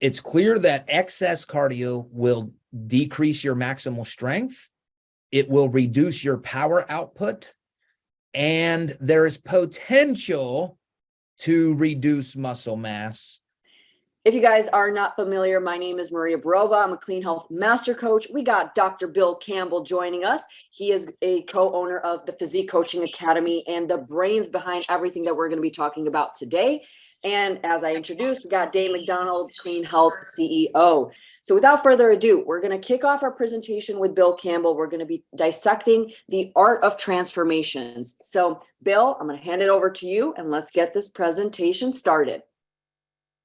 it's clear that excess cardio will decrease your maximal strength. It will reduce your power output, and there is potential to reduce muscle mass. If you guys are not familiar, my name is Maria Barova. I'm a clean health master coach. We got Dr. Bill Campbell joining us. He is a co-owner of the Physique Coaching Academy and the brains behind everything that we're going to be talking about today. And as I introduced, we got Dane McDonald, Clean Health CEO. So without further ado, we're going to kick off our presentation with Bill Campbell. We're going to be dissecting the art of transformations. So Bill, I'm going to hand it over to you and let's get this presentation started.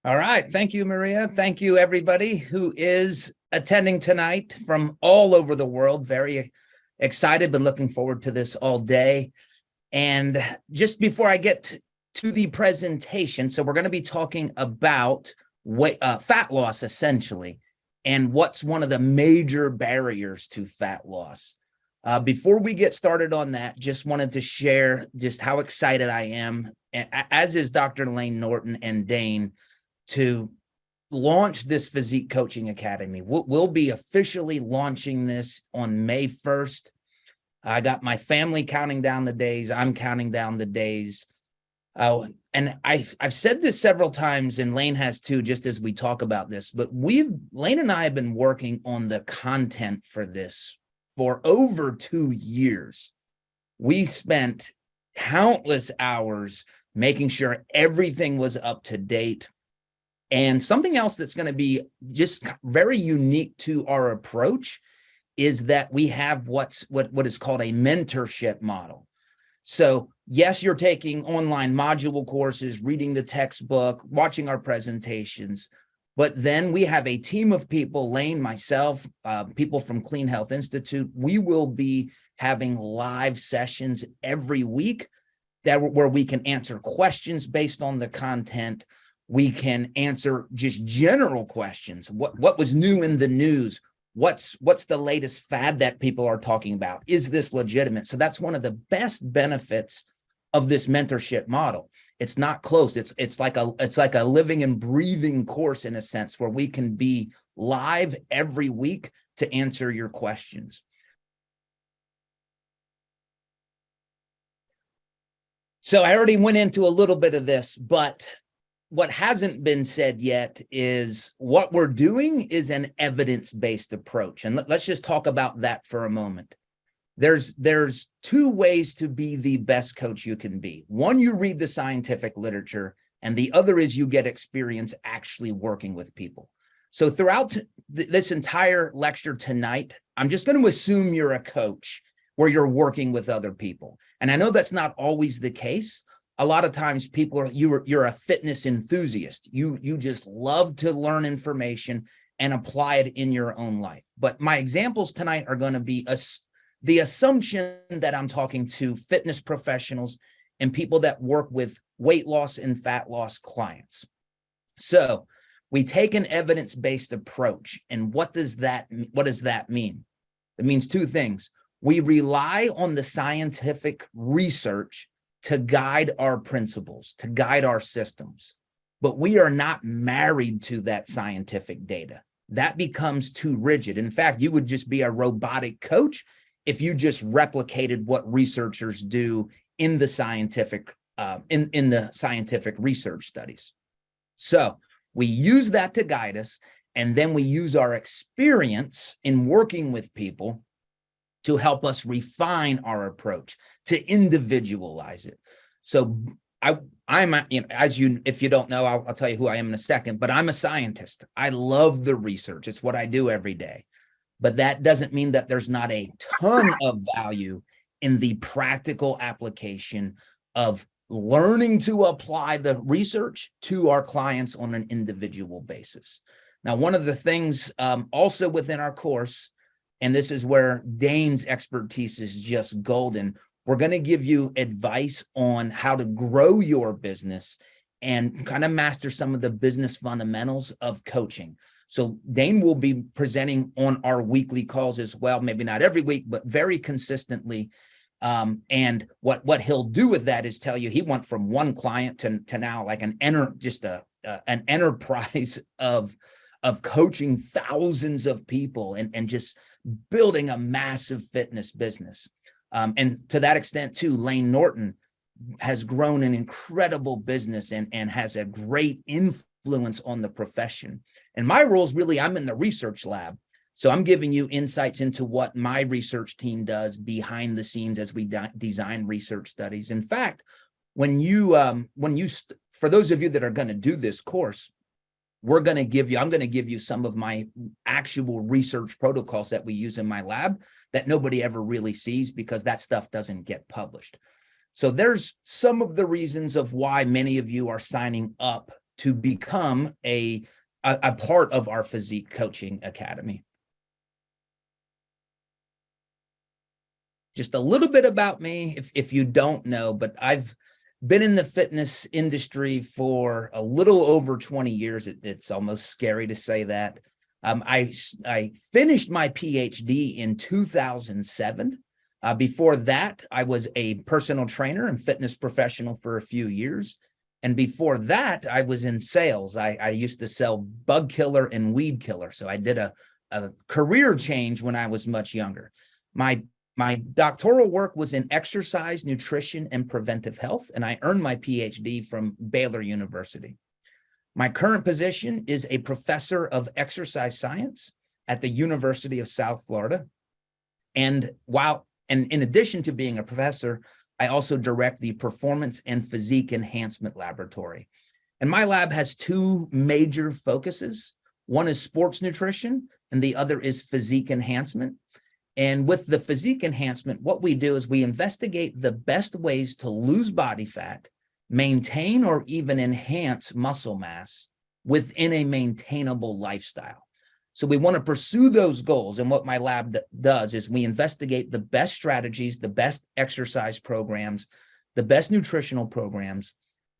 All right. Thank you, Maria. Thank you, everybody who is attending tonight from all over the world. Very excited, been looking forward to this all day. And just before I get to the presentation, so we're going to be talking about fat loss, essentially, and what's one of the major barriers to fat loss. Before we get started on that, just wanted to share just how excited I am, as is Dr. Layne Norton and Dane, to launch this Physique Coaching Academy. We'll be officially launching this on May 1st. I got my family counting down the days. I'm counting down the days. And I've said this several times, and Layne has too, just as we talk about this, but Layne and I have been working on the content for this for over 2 years. We spent countless hours making sure everything was up to date. And something else that's going to be just very unique to our approach is that we have what is called a mentorship model. So yes, you're taking online module courses, reading the textbook, watching our presentations, but then we have a team of people, Layne, myself, people from Clean Health Institute. We will be having live sessions every week where we can answer questions based on the content. We can answer just general questions. What was new in the news? What's the latest fad that people are talking about? Is this legitimate? So that's one of the best benefits of this mentorship model. It's not close. It's like a living and breathing course in a sense, where we can be live every week to answer your questions. So I already went into a little bit of this, but what hasn't been said yet is what we're doing is an evidence-based approach. And let's just talk about that for a moment. There's two ways to be the best coach you can be. One, you read the scientific literature, and the other is you get experience actually working with people. So throughout this entire lecture tonight, I'm just going to assume you're a coach where you're working with other people. And I know that's not always the case. A lot of times people you're a fitness enthusiast. You just love to learn information and apply it in your own life. But my examples tonight are going to be the assumption that I'm talking to fitness professionals and people that work with weight loss and fat loss clients. So we take an evidence-based approach. And what does that mean? It means two things. We rely on the scientific research to guide our principles, to guide our systems. But we are not married to that scientific data. That becomes too rigid. In fact, you would just be a robotic coach if you just replicated what researchers do in the scientific research studies. So we use that to guide us, and then we use our experience in working with people to help us refine our approach, to individualize it. So I'm if you don't know, I'll tell you who I am in a second, but I'm a scientist. I love the research. It's what I do every day. But that doesn't mean that there's not a ton of value in the practical application of learning to apply the research to our clients on an individual basis. Now, one of the things also within our course, and this is where Dane's expertise is just golden, we're going to give you advice on how to grow your business and kind of master some of the business fundamentals of coaching. So Dane will be presenting on our weekly calls as well, maybe not every week, but very consistently. And what he'll do with that is tell you he went from one client to now like an enterprise of of coaching thousands of people and just building a massive fitness business. And to that extent too, Layne Norton has grown an incredible business and has a great influence on the profession. And my role is really, I'm in the research lab. So I'm giving you insights into what my research team does behind the scenes as we design research studies. In fact, for those of you that are going to do this course, I'm going to give you some of my actual research protocols that we use in my lab that nobody ever really sees because that stuff doesn't get published. So there's some of the reasons of why many of you are signing up to become a part of our Physique Coaching Academy. Just a little bit about me, if you don't know, but I've been in the fitness industry for a little over 20 years. It's almost scary to say that. I finished my PhD in 2007. Before that, I was a personal trainer and fitness professional for a few years. And before that, I was in sales. I used to sell bug killer and weed killer. So I did a career change when I was much younger. My doctoral work was in exercise, nutrition, and preventive health, and I earned my PhD from Baylor University. My current position is a professor of exercise science at the University of South Florida. And in addition to being a professor, I also direct the Performance and Physique Enhancement Laboratory. And my lab has two major focuses. One is sports nutrition, and the other is physique enhancement. And with the physique enhancement, what we do is we investigate the best ways to lose body fat, maintain or even enhance muscle mass within a maintainable lifestyle. So we want to pursue those goals. And what my lab does is we investigate the best strategies, the best exercise programs, the best nutritional programs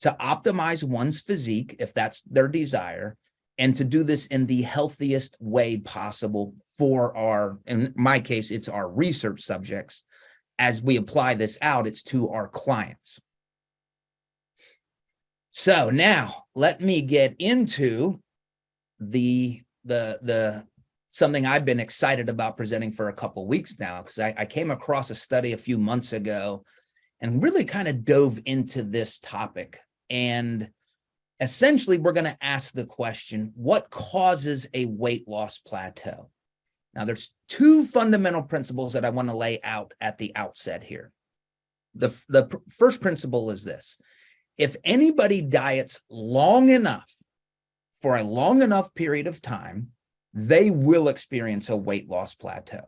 to optimize one's physique, if that's their desire, and to do this in the healthiest way possible for in my case, it's our research subjects. As we apply this out, it's to our clients. So now let me get into something I've been excited about presenting for a couple of weeks now, because I came across a study a few months ago and really kind of dove into this topic. And essentially, we're going to ask the question, what causes a weight loss plateau? Now, there's two fundamental principles that I want to lay out at the outset here. The first principle is this. If anybody diets long enough, for a long enough period of time, they will experience a weight loss plateau.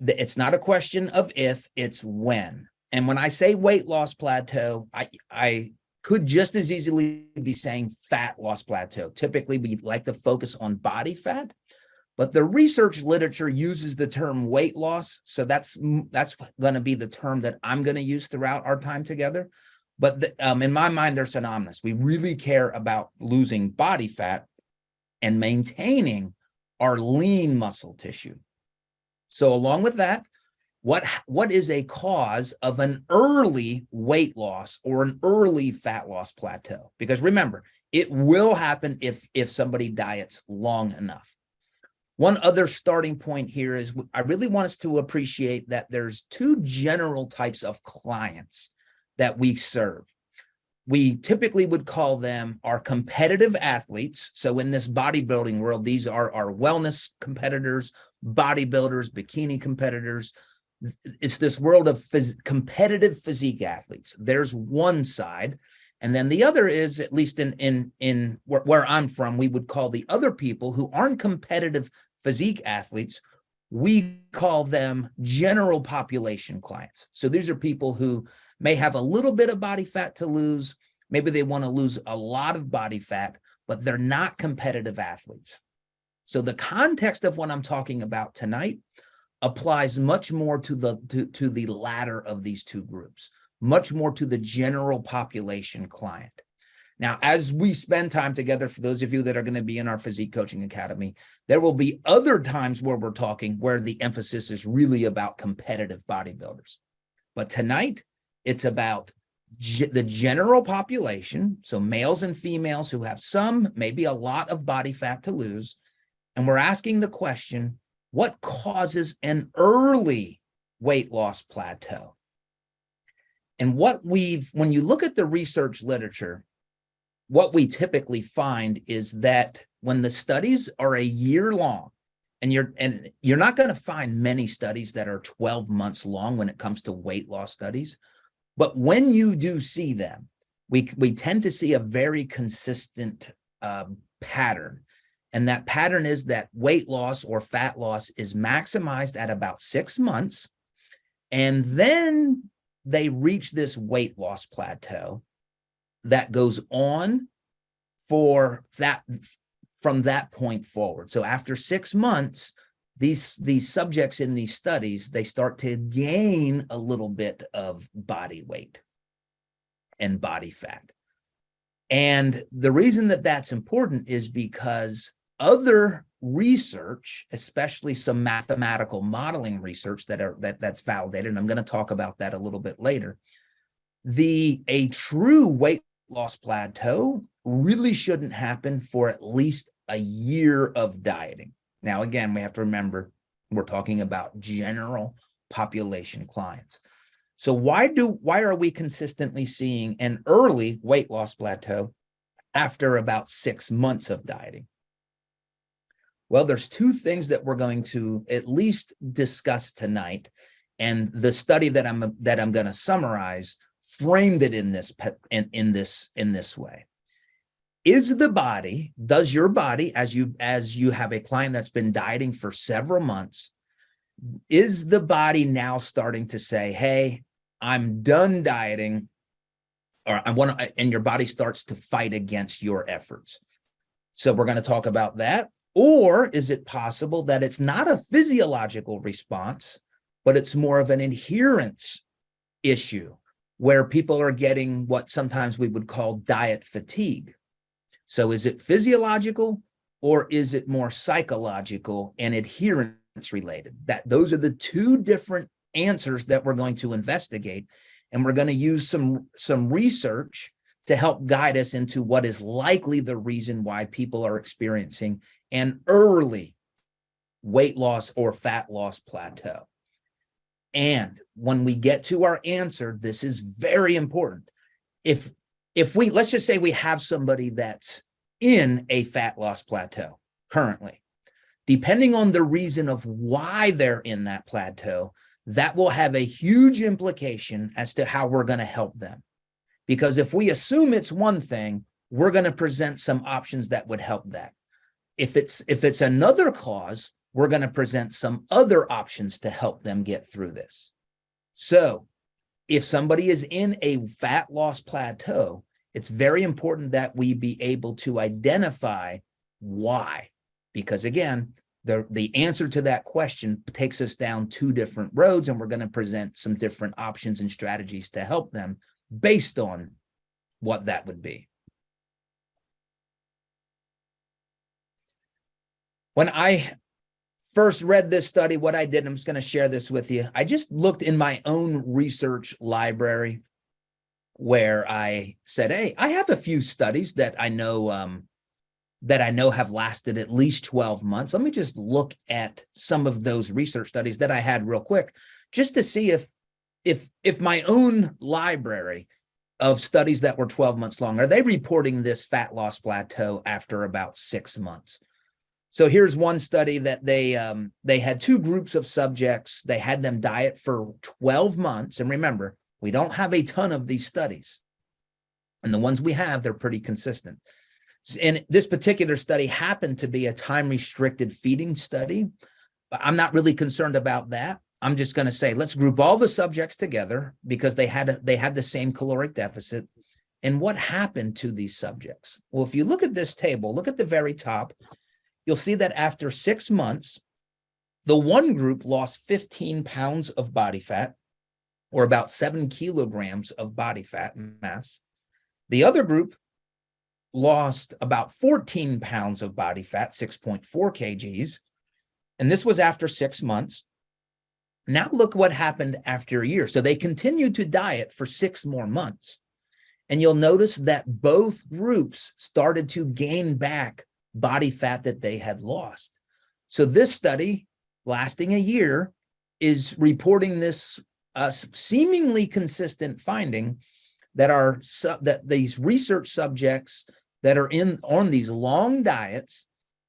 It's not a question of if, it's when. And when I say weight loss plateau, I could just as easily be saying fat loss plateau. Typically, we like to focus on body fat, but the research literature uses the term weight loss. So that's going to be the term that I'm going to use throughout our time together. But in my mind, they're synonymous. We really care about losing body fat and maintaining our lean muscle tissue. So along with that, what is a cause of an early weight loss or an early fat loss plateau? Because remember, it will happen if somebody diets long enough. One other starting point here is I really want us to appreciate that there's two general types of clients that we serve. We typically would call them our competitive athletes. So in this bodybuilding world, these are our wellness competitors, bodybuilders, bikini competitors. It's this world of competitive physique athletes. There's one side. And then the other is, at least in where I'm from, we would call the other people who aren't competitive physique athletes, we call them general population clients. So these are people who may have a little bit of body fat to lose. Maybe they want to lose a lot of body fat, but they're not competitive athletes. So the context of what I'm talking about tonight applies much more to the latter of these two groups, much more to the general population client. Now, as we spend time together, for those of you that are going to be in our Physique Coaching Academy, there will be other times where we're talking where the emphasis is really about competitive bodybuilders. But tonight, it's about the general population, so males and females who have some, maybe a lot of body fat to lose. And we're asking the question, what causes an early weight loss plateau? And when you look at the research literature, what we typically find is that when the studies are a year long, and you're not going to find many studies that are 12 months long when it comes to weight loss studies, but when you do see them, we tend to see a very consistent pattern. And that pattern is that weight loss or fat loss is maximized at about 6 months. And then they reach this weight loss plateau that goes on for that from that point forward. So after 6 months, these subjects in these studies, they start to gain a little bit of body weight and body fat. And the reason that that's important is because other research, especially some mathematical modeling research that's validated, and I'm going to talk about that a little bit later, a true weight loss plateau really shouldn't happen for at least a year of dieting. Now, again, we have to remember we're talking about general population clients. So why are we consistently seeing an early weight loss plateau after about 6 months of dieting? Well, there's two things that we're going to at least discuss tonight, and the study that I'm going to summarize framed it in this way. Does your body, as you have a client that's been dieting for several months, is the body now starting to say, hey, I'm done dieting, or and your body starts to fight against your efforts? So we're going to talk about that. Or is it possible that it's not a physiological response, but it's more of an adherence issue where people are getting what sometimes we would call diet fatigue? So is it physiological, or is it more psychological and adherence related? Those are the two different answers that we're going to investigate. And we're going to use some research to help guide us into what is likely the reason why people are experiencing an early weight loss or fat loss plateau. And when we get to our answer, this is very important. If let's just say we have somebody that's in a fat loss plateau currently, depending on the reason of why they're in that plateau, that will have a huge implication as to how we're going to help them. Because if we assume it's one thing, we're going to present some options that would help that. If it's another cause, we're going to present some other options to help them get through this. So if somebody is in a fat loss plateau, it's very important that we be able to identify why. Because again, the answer to that question takes us down two different roads, and we're going to present some different options and strategies to help them based on what that would be. When I first read this study, what I did, I'm just going to share this with you. I just looked in my own research library where I said, hey, I have a few studies that I know have lasted at least 12 months. Let me just look at some of those research studies that I had real quick, just to see if my own library of studies that were 12 months long, are they reporting this fat loss plateau after about 6 months? So here's one study that they had two groups of subjects. They had them diet for 12 months. And remember, we don't have a ton of these studies. And the ones we have, they're pretty consistent. And this particular study happened to be a time-restricted feeding study. But I'm not really concerned about that. I'm just going to say, let's group all the subjects together because they had the same caloric deficit. And what happened to these subjects? Well, if you look at this table, look at the very top, you'll see that after 6 months, the one group lost 15 pounds of body fat, or about 7 kilograms of body fat mass. The other group lost about 14 pounds of body fat, 6.4 kgs. And this was after 6 months. Now look what happened after a year. So they continued to diet for 6 more months. And you'll notice that both groups started to gain back body fat that they had lost. So this study, lasting a year, is reporting this seemingly consistent finding that these research subjects that are on these long diets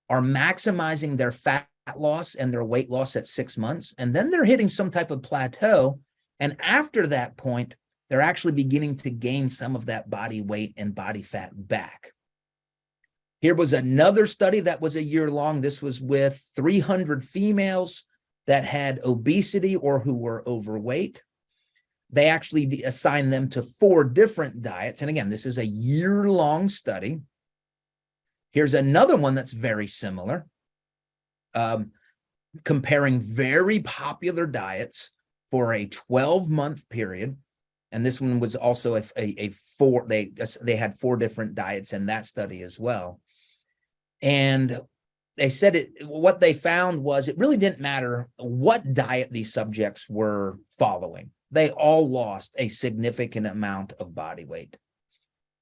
are maximizing their fat loss and their weight loss at 6 months, and then they're hitting some type of plateau. And after that point, they're actually beginning to gain some of that body weight and body fat back. Here was another study that was a year long. This was with 300 females that had obesity or who were overweight. They actually assigned them to 4 different diets. And again, this is a year-long study. Here's another one that's very similar, comparing very popular diets for a 12-month period. And this one was also they had 4 different diets in that study as well. And they said what they found was it really didn't matter what diet these subjects were following. They all lost a significant amount of body weight.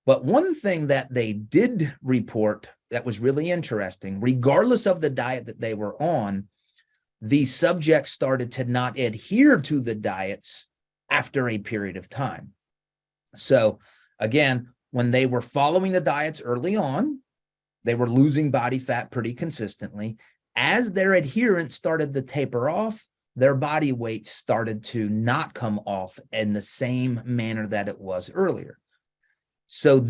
But one thing that they did report that was really interesting, regardless of the diet that they were on, these subjects started to not adhere to the diets after a period of time. So again, when they were following the diets early on, they were losing body fat pretty consistently. As their adherence started to taper off, their body weight started to not come off in the same manner that it was earlier. So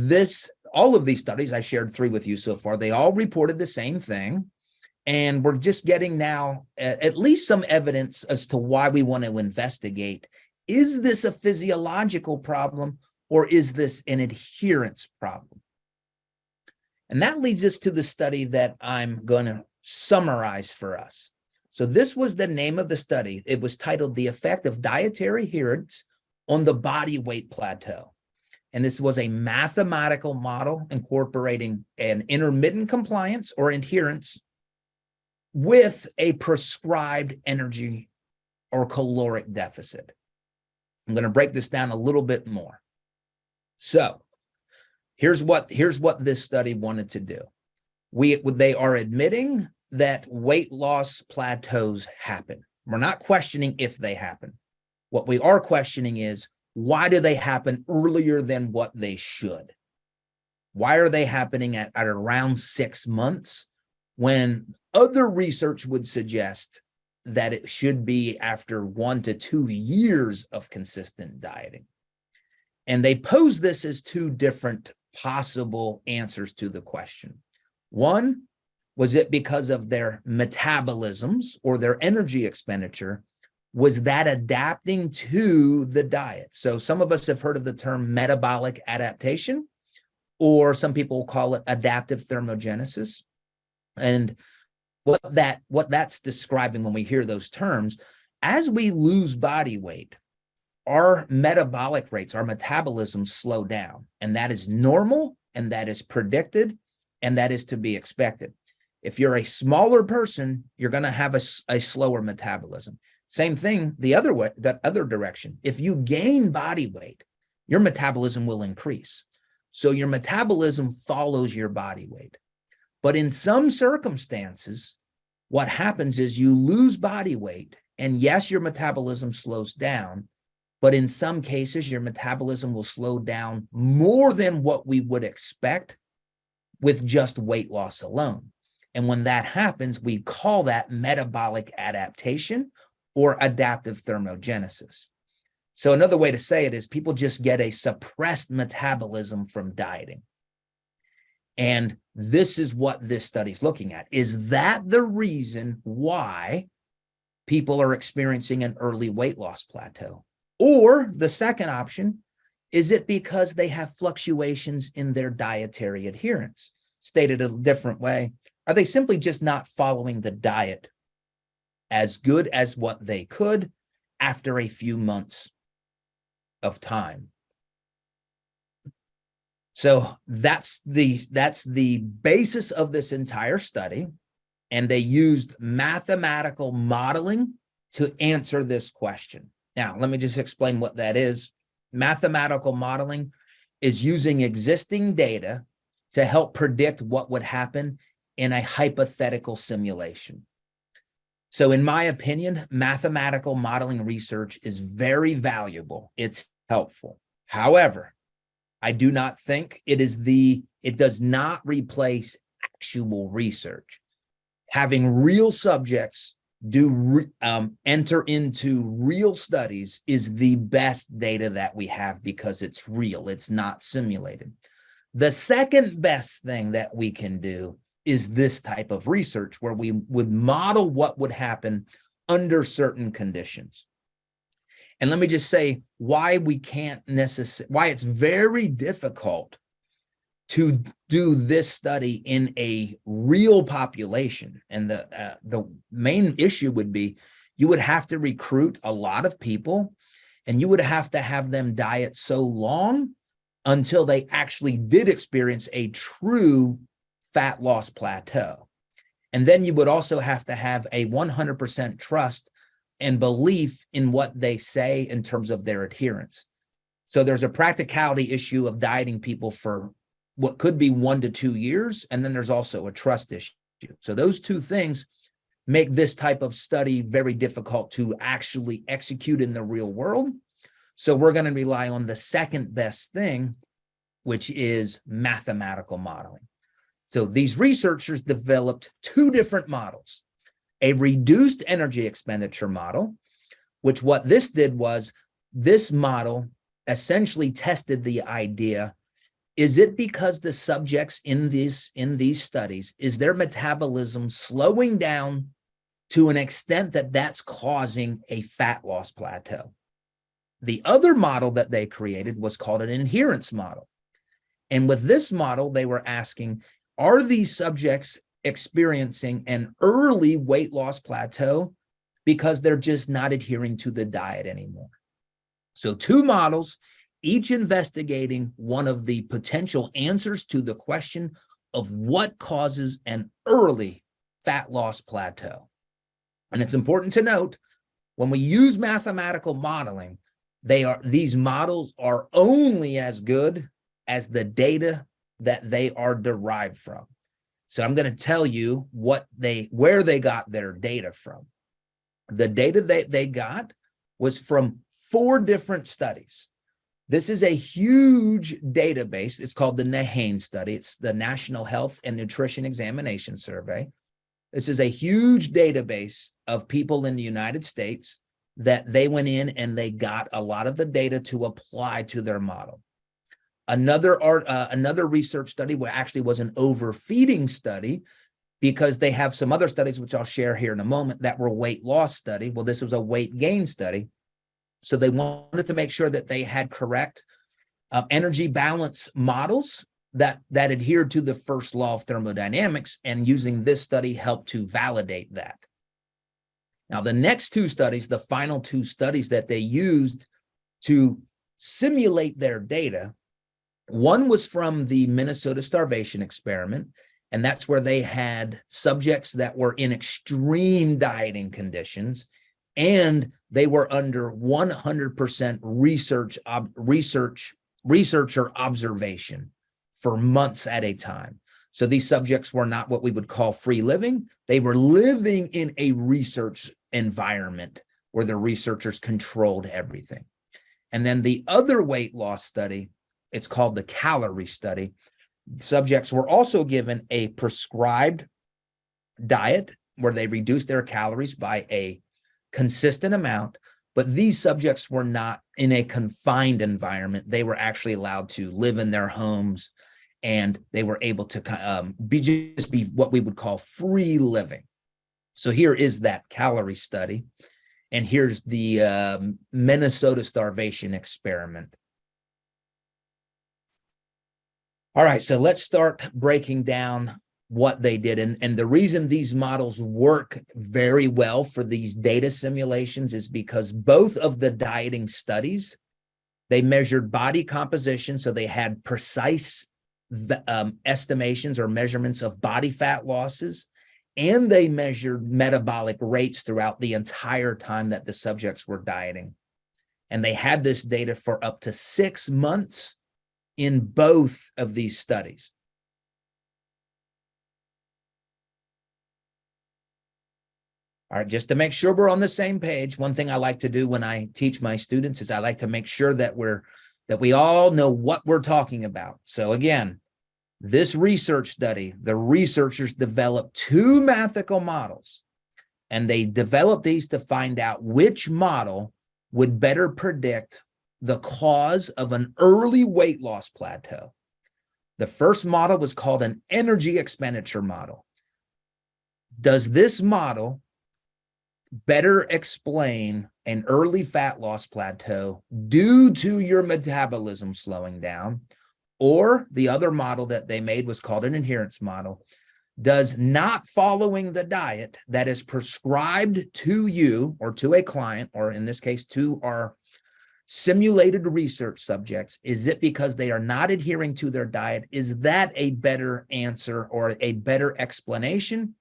all of these studies, I shared 3 with you so far, they all reported the same thing. And we're just getting now at least some evidence as to why we want to investigate. Is this a physiological problem or is this an adherence problem? And that leads us to the study that I'm going to summarize for us. So this was the name of the study. It was titled The Effect of Dietary Adherence on the Body Weight Plateau. And this was a mathematical model incorporating an intermittent compliance or adherence with a prescribed energy or caloric deficit. I'm going to break this down a little bit more. So here's what this study wanted to do. They are admitting that weight loss plateaus happen. We're not questioning if they happen. What we are questioning is, why do they happen earlier than what they should? Why are they happening at around 6 months when other research would suggest that it should be after 1 to 2 years of consistent dieting? And they pose this as 2 different possible answers to the question. One, was it because of their metabolisms or their energy expenditure? Was that adapting to the diet? So some of us have heard of the term metabolic adaptation, or some people call it adaptive thermogenesis. And what that's describing when we hear those terms, as we lose body weight, our metabolic rates, our metabolism slow down, and that is normal, and that is predicted, and that is to be expected. If you're a smaller person, you're going to have a slower metabolism. Same thing the other way, that other direction. If you gain body weight, your metabolism will increase. So your metabolism follows your body weight. But in some circumstances, what happens is you lose body weight, and yes, your metabolism slows down, but in some cases, your metabolism will slow down more than what we would expect with just weight loss alone. And when that happens, we call that metabolic adaptation or adaptive thermogenesis. So another way to say it is people just get a suppressed metabolism from dieting. And this is what this study is looking at. Is that the reason why people are experiencing an early weight loss plateau? Or the second option, is it because they have fluctuations in their dietary adherence? Stated a different way, are they simply just not following the diet as good as what they could after a few months of time? So that's the basis of this entire study. And they used mathematical modeling to answer this question. Now, let me just explain what that is. Mathematical modeling is using existing data to help predict what would happen in a hypothetical simulation. So in my opinion, mathematical modeling research is very valuable. It's helpful. However, I do not think it does not replace actual research. Having real subjects enter into real studies is the best data that we have because it's real. It's not simulated. The second best thing that we can do is this type of research where we would model what would happen under certain conditions. And let me just say why why it's very difficult to do this study in a real population. And the main issue would be you would have to recruit a lot of people and you would have to have them diet so long until they actually did experience a true fat loss plateau. And then you would also have to have a 100% trust and belief in what they say in terms of their adherence. So there's a practicality issue of dieting people for what could be 1 to 2 years. And then there's also a trust issue. So those two things make this type of study very difficult to actually execute in the real world. So we're going to rely on the second best thing, which is mathematical modeling. So these researchers developed 2 different models, a reduced energy expenditure model, which what this did was this model essentially tested the idea, is it because the subjects in these studies, is their metabolism slowing down to an extent that that's causing a fat loss plateau? The other model that they created was called an adherence model. And with this model, they were asking, are these subjects experiencing an early weight loss plateau because they're just not adhering to the diet anymore? So 2 models, each investigating one of the potential answers to the question of what causes an early fat loss plateau. And it's important to note, when we use mathematical modeling, these models are only as good as the data that they are derived from. So I'm going to tell you where they got their data from. The data that they got was from 4 different studies. This is a huge database. It's called the NAHANE study. It's the National Health and Nutrition Examination Survey. This is a huge database of people in the United States that they went in and they got a lot of the data to apply to their model. Another research study actually was an overfeeding study, because they have some other studies, which I'll share here in a moment, that were weight loss study. Well, this was a weight gain study. So they wanted to make sure that they had correct energy balance models that adhered to the first law of thermodynamics, and using this study helped to validate that. Now, the next 2 studies, the final 2 studies that they used to simulate their data, one was from the Minnesota starvation experiment, and that's where they had subjects that were in extreme dieting conditions, and they were under 100% researcher observation for months at a time. So these subjects were not what we would call free living. They were living in a research environment where the researchers controlled everything. And then the other weight loss study, it's called the calorie study. Subjects were also given a prescribed diet where they reduced their calories by a consistent amount, but these subjects were not in a confined environment. They were actually allowed to live in their homes, and they were able to be what we would call free living. So here is that calorie study, and here's the Minnesota starvation experiment. All right, so let's start breaking down what they did. And the reason these models work very well for these data simulations is because both of the dieting studies, they measured body composition. So they had precise estimations or measurements of body fat losses and they measured metabolic rates throughout the entire time that the subjects were dieting. And they had this data for up to 6 months in both of these studies. All right, just to make sure we're on the same page, one thing I like to do when I teach my students is I like to make sure that we all know what we're talking about. So again, this research study, the researchers developed 2 mathematical models, and they developed these to find out which model would better predict the cause of an early weight loss plateau. The first model was called an energy expenditure model. Does this model better explain an early fat loss plateau due to your metabolism slowing down? Or the other model that they made was called an adherence model. Does not following the diet that is prescribed to you or to a client, or in this case, to our simulated research subjects, is it because they are not adhering to their diet? Is that a better answer or a better explanation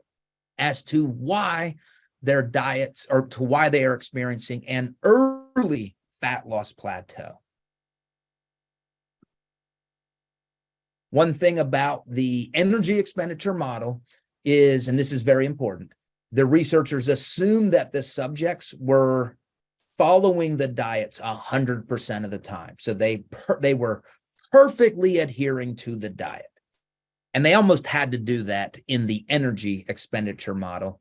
as to why their diets, or to why they are experiencing an early fat loss plateau? One thing about the energy expenditure model is, and this is very important, the researchers assumed that the subjects were following the diets 100% of the time. So they were perfectly adhering to the diet. And they almost had to do that in the energy expenditure model.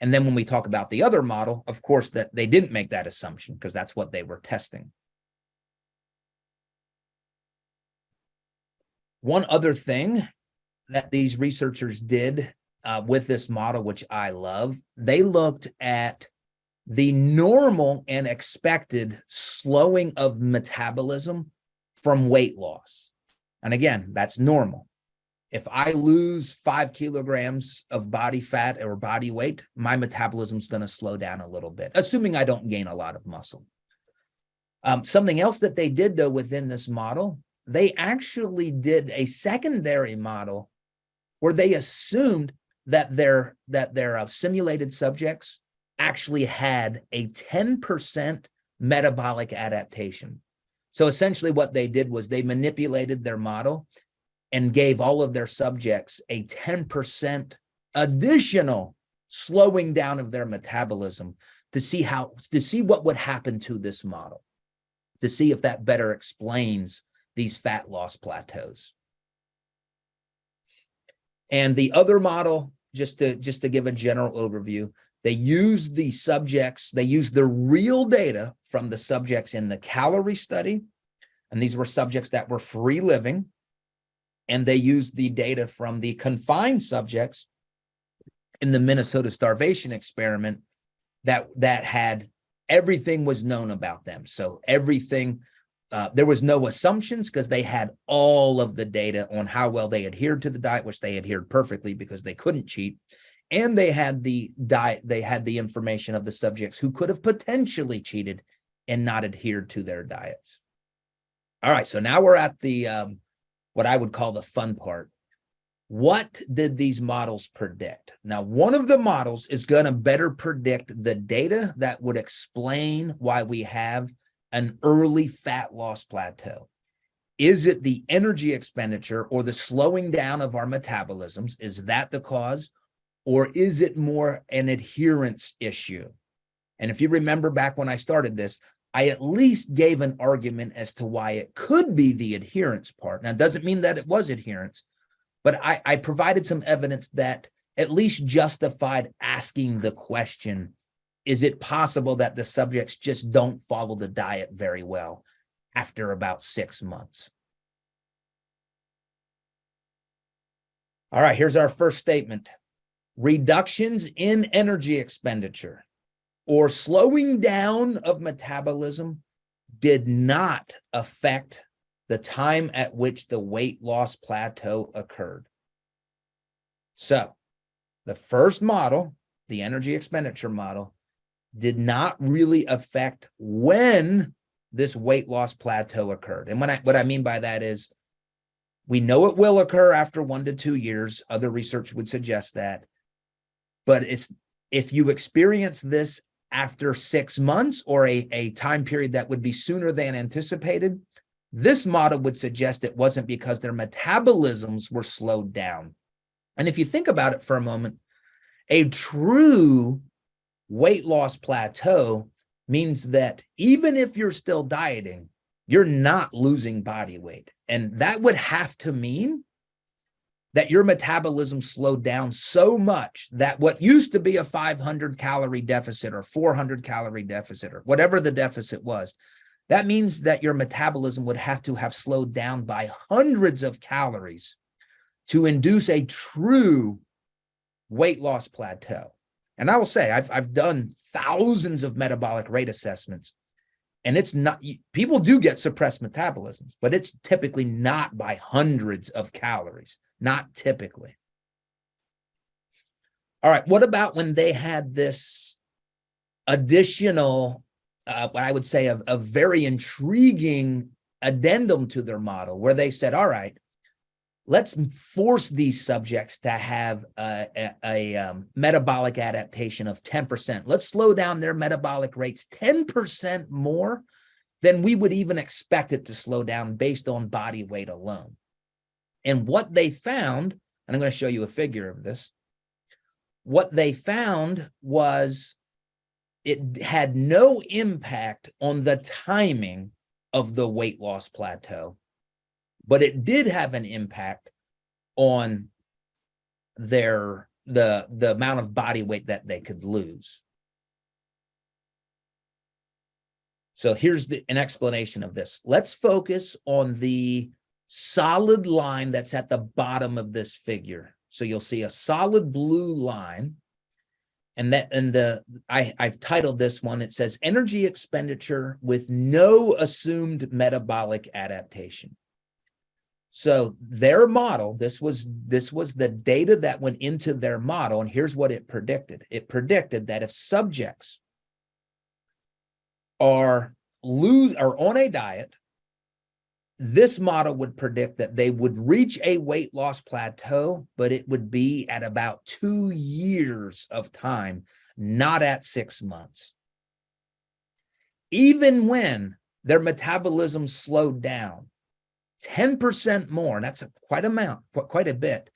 And then when we talk about the other model, of course, that they didn't make that assumption because that's what they were testing. One other thing that these researchers did with this model, which I love, they looked at the normal and expected slowing of metabolism from weight loss. And again, that's normal. If I lose 5 kilograms of body fat or body weight, my metabolism is going to slow down a little bit, assuming I don't gain a lot of muscle. Something else that they did, though, within this model, they actually did a secondary model where they assumed that their simulated subjects actually had a 10% metabolic adaptation. So essentially what they did was they manipulated their model and gave all of their subjects a 10% additional slowing down of their metabolism to see what would happen to this model, to see if that better explains these fat loss plateaus. And the other model, just to give a general overview, they used the real data from the subjects in the calorie study, and these were subjects that were free living, and they used the data from the confined subjects in the Minnesota starvation experiment that had everything was known about them. So everything, there was no assumptions because they had all of the data on how well they adhered to the diet, which they adhered perfectly because they couldn't cheat. And they had the information of the subjects who could have potentially cheated and not adhered to their diets. All right, so now we're at the what I would call the fun part. What did these models predict? Now, one of the models is going to better predict the data that would explain why we have an early fat loss plateau. Is it the energy expenditure or the slowing down of our metabolisms? Is that the cause? Or is it more an adherence issue? And if you remember back when I started this, I at least gave an argument as to why it could be the adherence part. Now, it doesn't mean that it was adherence, but I provided some evidence that at least justified asking the question, is it possible that the subjects just don't follow the diet very well after about 6 months? All right, here's our first statement. Reductions in energy expenditure or slowing down of metabolism did not affect the time at which the weight loss plateau occurred. So the first model, the energy expenditure model, did not really affect when this weight loss plateau occurred. And what I mean by that is we know it will occur after 1 to 2 years. Other research would suggest that. But if you experience this after 6 months or a time period that would be sooner than anticipated, this model would suggest it wasn't because their metabolisms were slowed down. And if you think about it for a moment, a true weight loss plateau means that even if you're still dieting, you're not losing body weight. And that would have to mean that your metabolism slowed down so much that what used to be a 500 calorie deficit or 400 calorie deficit or whatever the deficit was, that means that your metabolism would have to have slowed down by hundreds of calories to induce a true weight loss plateau. And I will say, I've done thousands of metabolic rate assessments, and it's not, people do get suppressed metabolisms, but it's typically not by hundreds of calories, not typically. All right, what about when they had this additional, what I would say a very intriguing addendum to their model, where they said, all right, let's force these subjects to have a metabolic adaptation of 10%. Let's slow down their metabolic rates 10% more than we would even expect it to slow down based on body weight alone. And what they found, and I'm going to show you a figure of this, what they found was it had no impact on the timing of the weight loss plateau, but it did have an impact on the amount of body weight that they could lose. So here's an explanation of this. Let's focus on the solid line that's at the bottom of this figure. So you'll see a solid blue line, and I've titled this one, it says energy expenditure with no assumed metabolic adaptation. So their model, this was the data that went into their model, and here's what it predicted. It predicted that if subjects are on a diet, this model would predict that they would reach a weight loss plateau, but it would be at about 2 years of time, not at 6 months. Even when their metabolism slowed down 10% more, and that's quite a bit.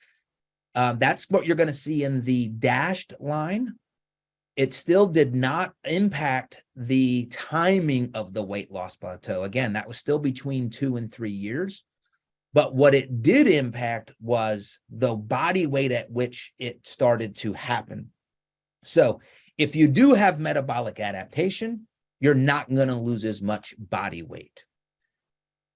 That's what you're going to see in the dashed line. It still did not impact the timing of the weight loss plateau. Again, that was still between 2 and 3 years. But what it did impact was the body weight at which it started to happen. So if you do have metabolic adaptation, you're not going to lose as much body weight.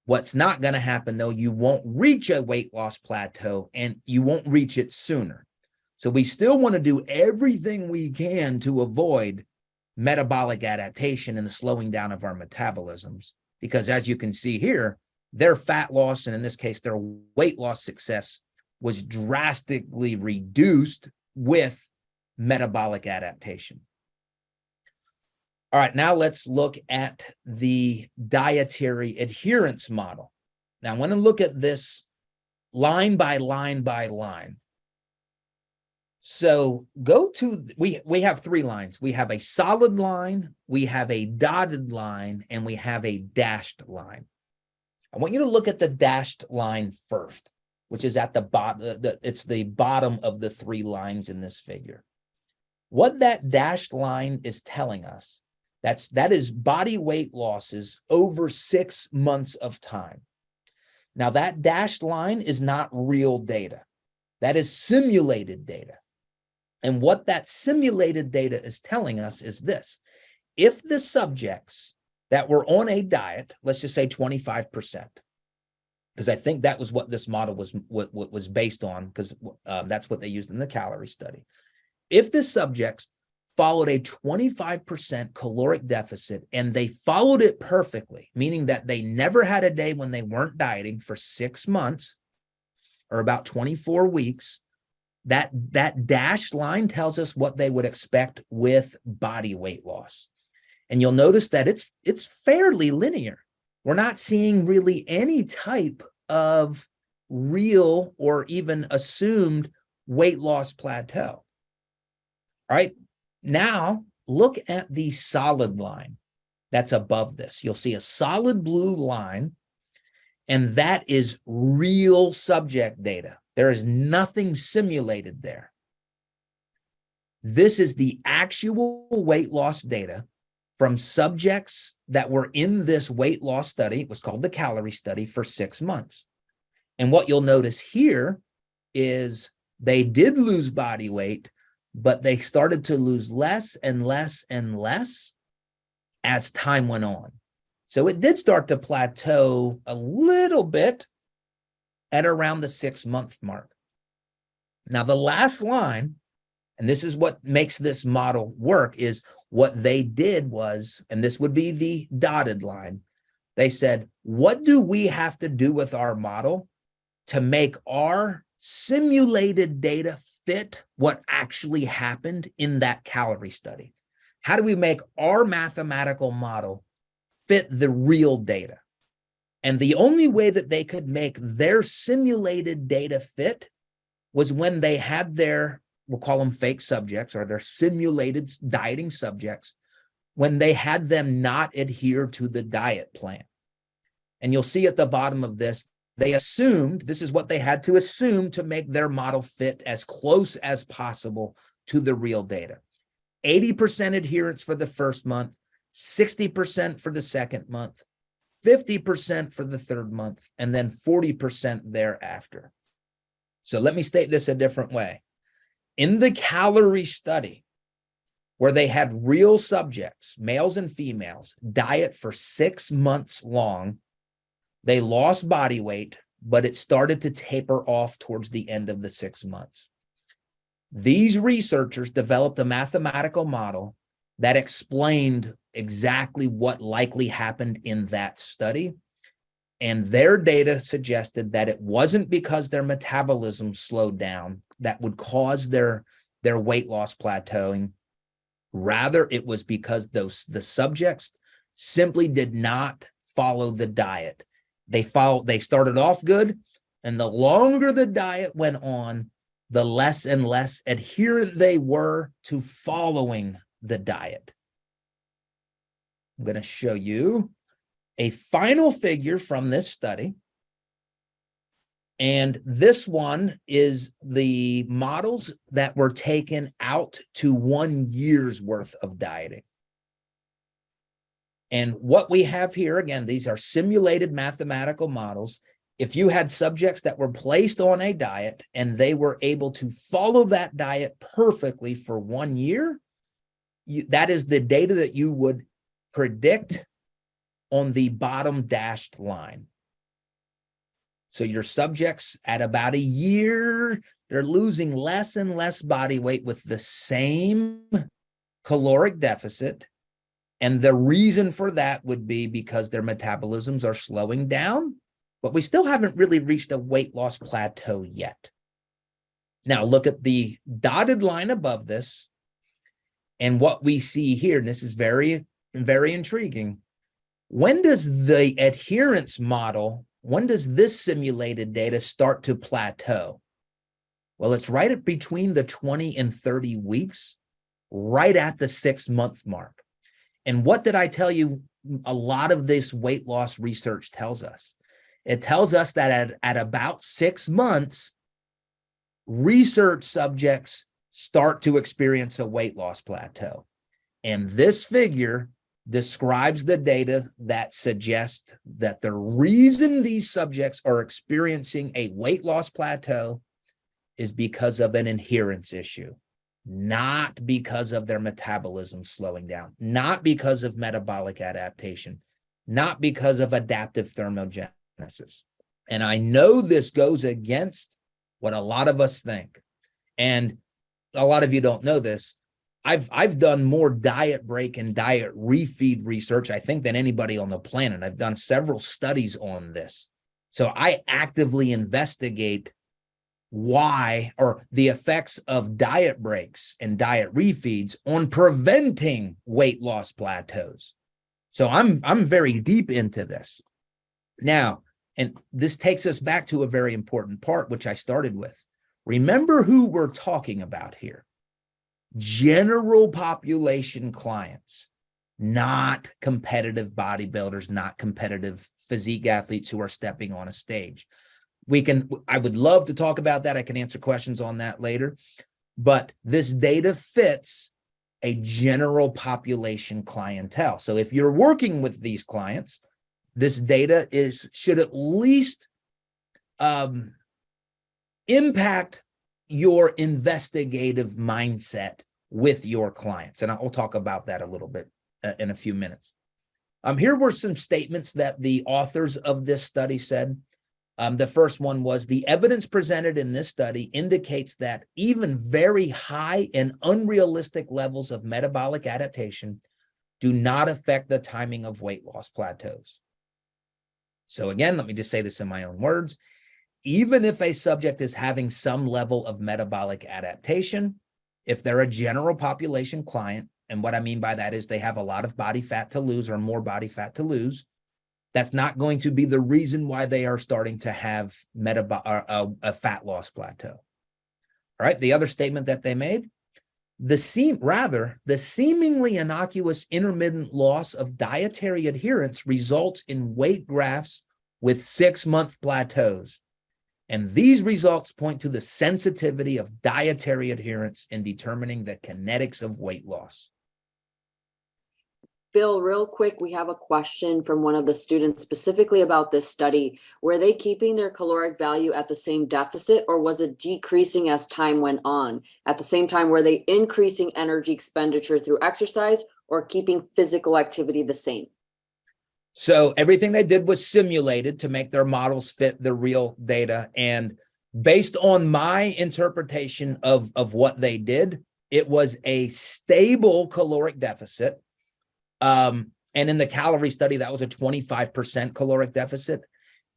What's not going to happen, though, you won't reach a weight loss plateau, and you won't reach it sooner. So we still want to do everything we can to avoid metabolic adaptation and the slowing down of our metabolisms, because as you can see here, their fat loss, and in this case, their weight loss success, was drastically reduced with metabolic adaptation. All right, now let's look at the dietary adherence model. Now, I want to look at this line by line by line. So we have 3 lines. We have a solid line, we have a dotted line, and we have a dashed line. I want you to look at the dashed line first, which is at the bottom. It's the bottom of the 3 lines in this figure. What that dashed line is telling us, that is body weight losses over 6 months of time. Now, that dashed line is not real data. That is simulated data. And what that simulated data is telling us is this: if the subjects that were on a diet, let's just say 25%, because I think that was what this model was based on, because that's what they used in the calorie study. If the subjects followed a 25% caloric deficit and they followed it perfectly, meaning that they never had a day when they weren't dieting for 6 months or about 24 weeks, that dashed line tells us what they would expect with body weight loss. And you'll notice that it's fairly linear. We're not seeing really any type of real or even assumed weight loss plateau. All right. Now look at the solid line that's above this. You'll see a solid blue line, and that is real subject data. There is nothing simulated there. This is the actual weight loss data from subjects that were in this weight loss study. It was called the calorie study for 6 months. And what you'll notice here is they did lose body weight, but they started to lose less and less and less as time went on. So it did start to plateau a little bit at around the 6-month mark. Now, the last line, and this is what makes this model work, is what they did was, and this would be the dotted line, they said, what do we have to do with our model to make our simulated data fit what actually happened in that calorie study? How do we make our mathematical model fit the real data? And the only way that they could make their simulated data fit was when they had their, we'll call them fake subjects, or their simulated dieting subjects, when they had them not adhere to the diet plan. And you'll see at the bottom of this, they assumed, this is what they had to assume to make their model fit as close as possible to the real data. 80% adherence for the first month, 60% for the second month, 50% for the third month, and then 40% thereafter. So let me state this a different way. In the calorie study, where they had real subjects, males and females, diet for 6 months long, they lost body weight, but it started to taper off towards the end of the 6 months. These researchers developed a mathematical model that explained exactly what likely happened in that study. And their data suggested that it wasn't because their metabolism slowed down that would cause their weight loss plateauing. Rather, it was because the subjects simply did not follow the diet. They started off good, and the longer the diet went on, the less and less adherent they were to following the diet. I'm going to show you a final figure from this study. And this one is the models that were taken out to 1 year's worth of dieting. And what we have here, again, these are simulated mathematical models. If you had subjects that were placed on a diet and they were able to follow that diet perfectly for 1 year, that is the data that you would predict on the bottom dashed line. So your subjects at about a year, they're losing less and less body weight with the same caloric deficit. And the reason for that would be because their metabolisms are slowing down, but we still haven't really reached a weight loss plateau yet. Now look at the dotted line above this. And what we see here, and this is very, very intriguing. When does the adherence model, when does this simulated data start to plateau? Well, it's right at between the 20 and 30 weeks, right at the 6-month mark. And what did I tell you a lot of this weight loss research tells us? It tells us that at about 6 months, research subjects start to experience a weight loss plateau. And this figure describes the data that suggests that the reason these subjects are experiencing a weight loss plateau is because of an adherence issue, not because of their metabolism slowing down, not because of metabolic adaptation, not because of adaptive thermogenesis. And I know this goes against what a lot of us think. And a lot of you don't know this. I've done more diet break and diet refeed research, I think, than anybody on the planet. I've done several studies on this. So I actively investigate why, or the effects of diet breaks and diet refeeds on preventing weight loss plateaus. So I'm very deep into this. Now, and this takes us back to a very important part, which I started with. Remember who we're talking about here. general population clients, not competitive bodybuilders, not competitive physique athletes who are stepping on a stage. I would love to talk about that. I can answer questions on that later, but this data fits a general population clientele. So if you're working with these clients, this data should at least impact your investigative mindset with your clients. And I'll talk about that a little bit in a few minutes. Here were some statements that the authors of this study said. The first one was, the evidence presented in this study indicates that even very high and unrealistic levels of metabolic adaptation do not affect the timing of weight loss plateaus. So again, let me just say this in my own words. Even if a subject is having some level of metabolic adaptation, if they're a general population client, and what I mean by that is they have a lot of body fat to lose or more body fat to lose, that's not going to be the reason why they are starting to have a fat loss plateau. All right, the other statement that they made, the seemingly innocuous intermittent loss of dietary adherence results in weight graphs with 6-month plateaus. And these results point to the sensitivity of dietary adherence in determining the kinetics of weight loss. Bill, real quick, we have a question from one of the students specifically about this study. Were they keeping their caloric value at the same deficit, or was it decreasing as time went on? At the same time, were they increasing energy expenditure through exercise or keeping physical activity the same? So everything they did was simulated to make their models fit the real data. And based on my interpretation of what they did, it was a stable caloric deficit. And in the calorie study, that was a 25% caloric deficit.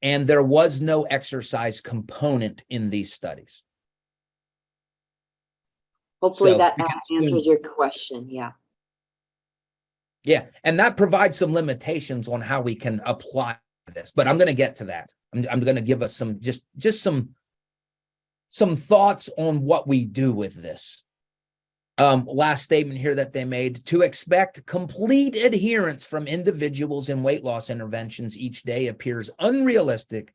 And there was no exercise component in these studies. Hopefully that answers your question. Yeah. Yeah. And that provides some limitations on how we can apply this, but I'm going to get to that. I'm going to give us some, just some thoughts on what we do with this. Last statement here that they made, to expect complete adherence from individuals in weight loss interventions each day appears unrealistic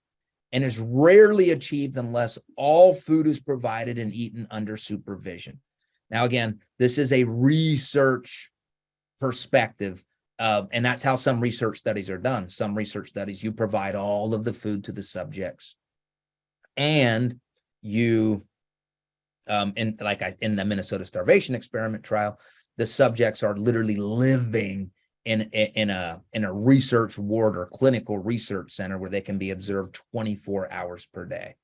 and is rarely achieved unless all food is provided and eaten under supervision. Now, again, this is a research perspective, and that's how some research studies are done. Some research studies, you provide all of the food to the subjects, and you in the Minnesota starvation experiment trial, the subjects are literally living in a research ward or clinical research center where they can be observed 24 hours per day.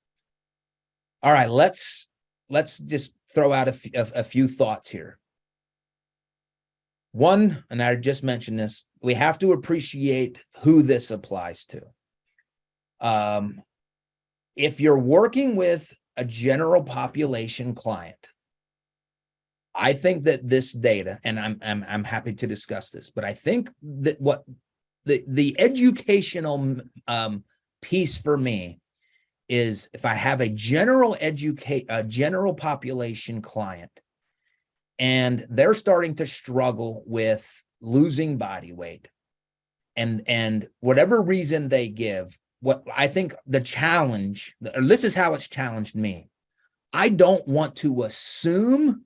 All right, let's just throw out a few thoughts here. One, and I just mentioned this, we have to appreciate who this applies to. If you're working with a general population client, I think that this data, and I'm happy to discuss this, but I think that what the educational piece for me is, if I have a general population client and they're starting to struggle with losing body weight, and whatever reason they give, what I think the challenge, or this is how it's challenged me, I don't want to assume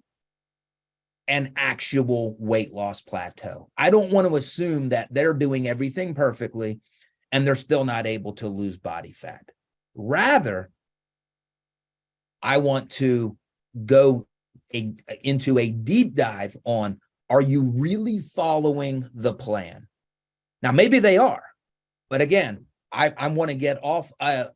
an actual weight loss plateau. I don't want to assume that they're doing everything perfectly and they're still not able to lose body fat. Rather, I want to go into a deep dive on, are you really following the plan? Now, maybe they are, but again, I want to get off. I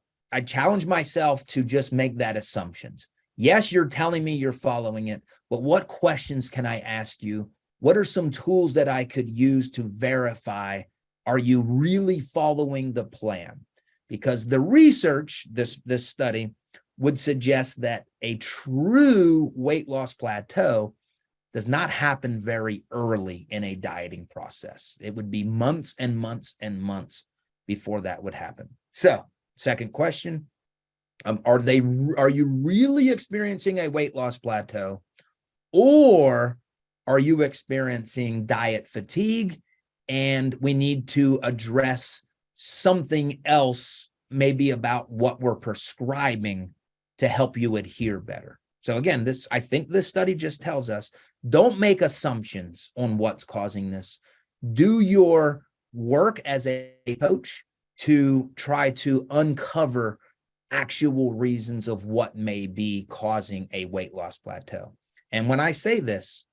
challenge myself to just make that assumptions. Yes, you're telling me you're following it, but what questions can I ask you? What are some tools that I could use to verify, are you really following the plan? Because the research, this study, would suggest that a true weight loss plateau does not happen very early in a dieting process. It would be months and months and months before that would happen. So, second question, are you really experiencing a weight loss plateau, Or are you experiencing diet fatigue and we need to address something else, maybe about what we're prescribing to help you adhere better? So again, I think this study just tells us, don't make assumptions on what's causing this. Do your work as a coach to try to uncover actual reasons of what may be causing a weight loss plateau. And when I say this,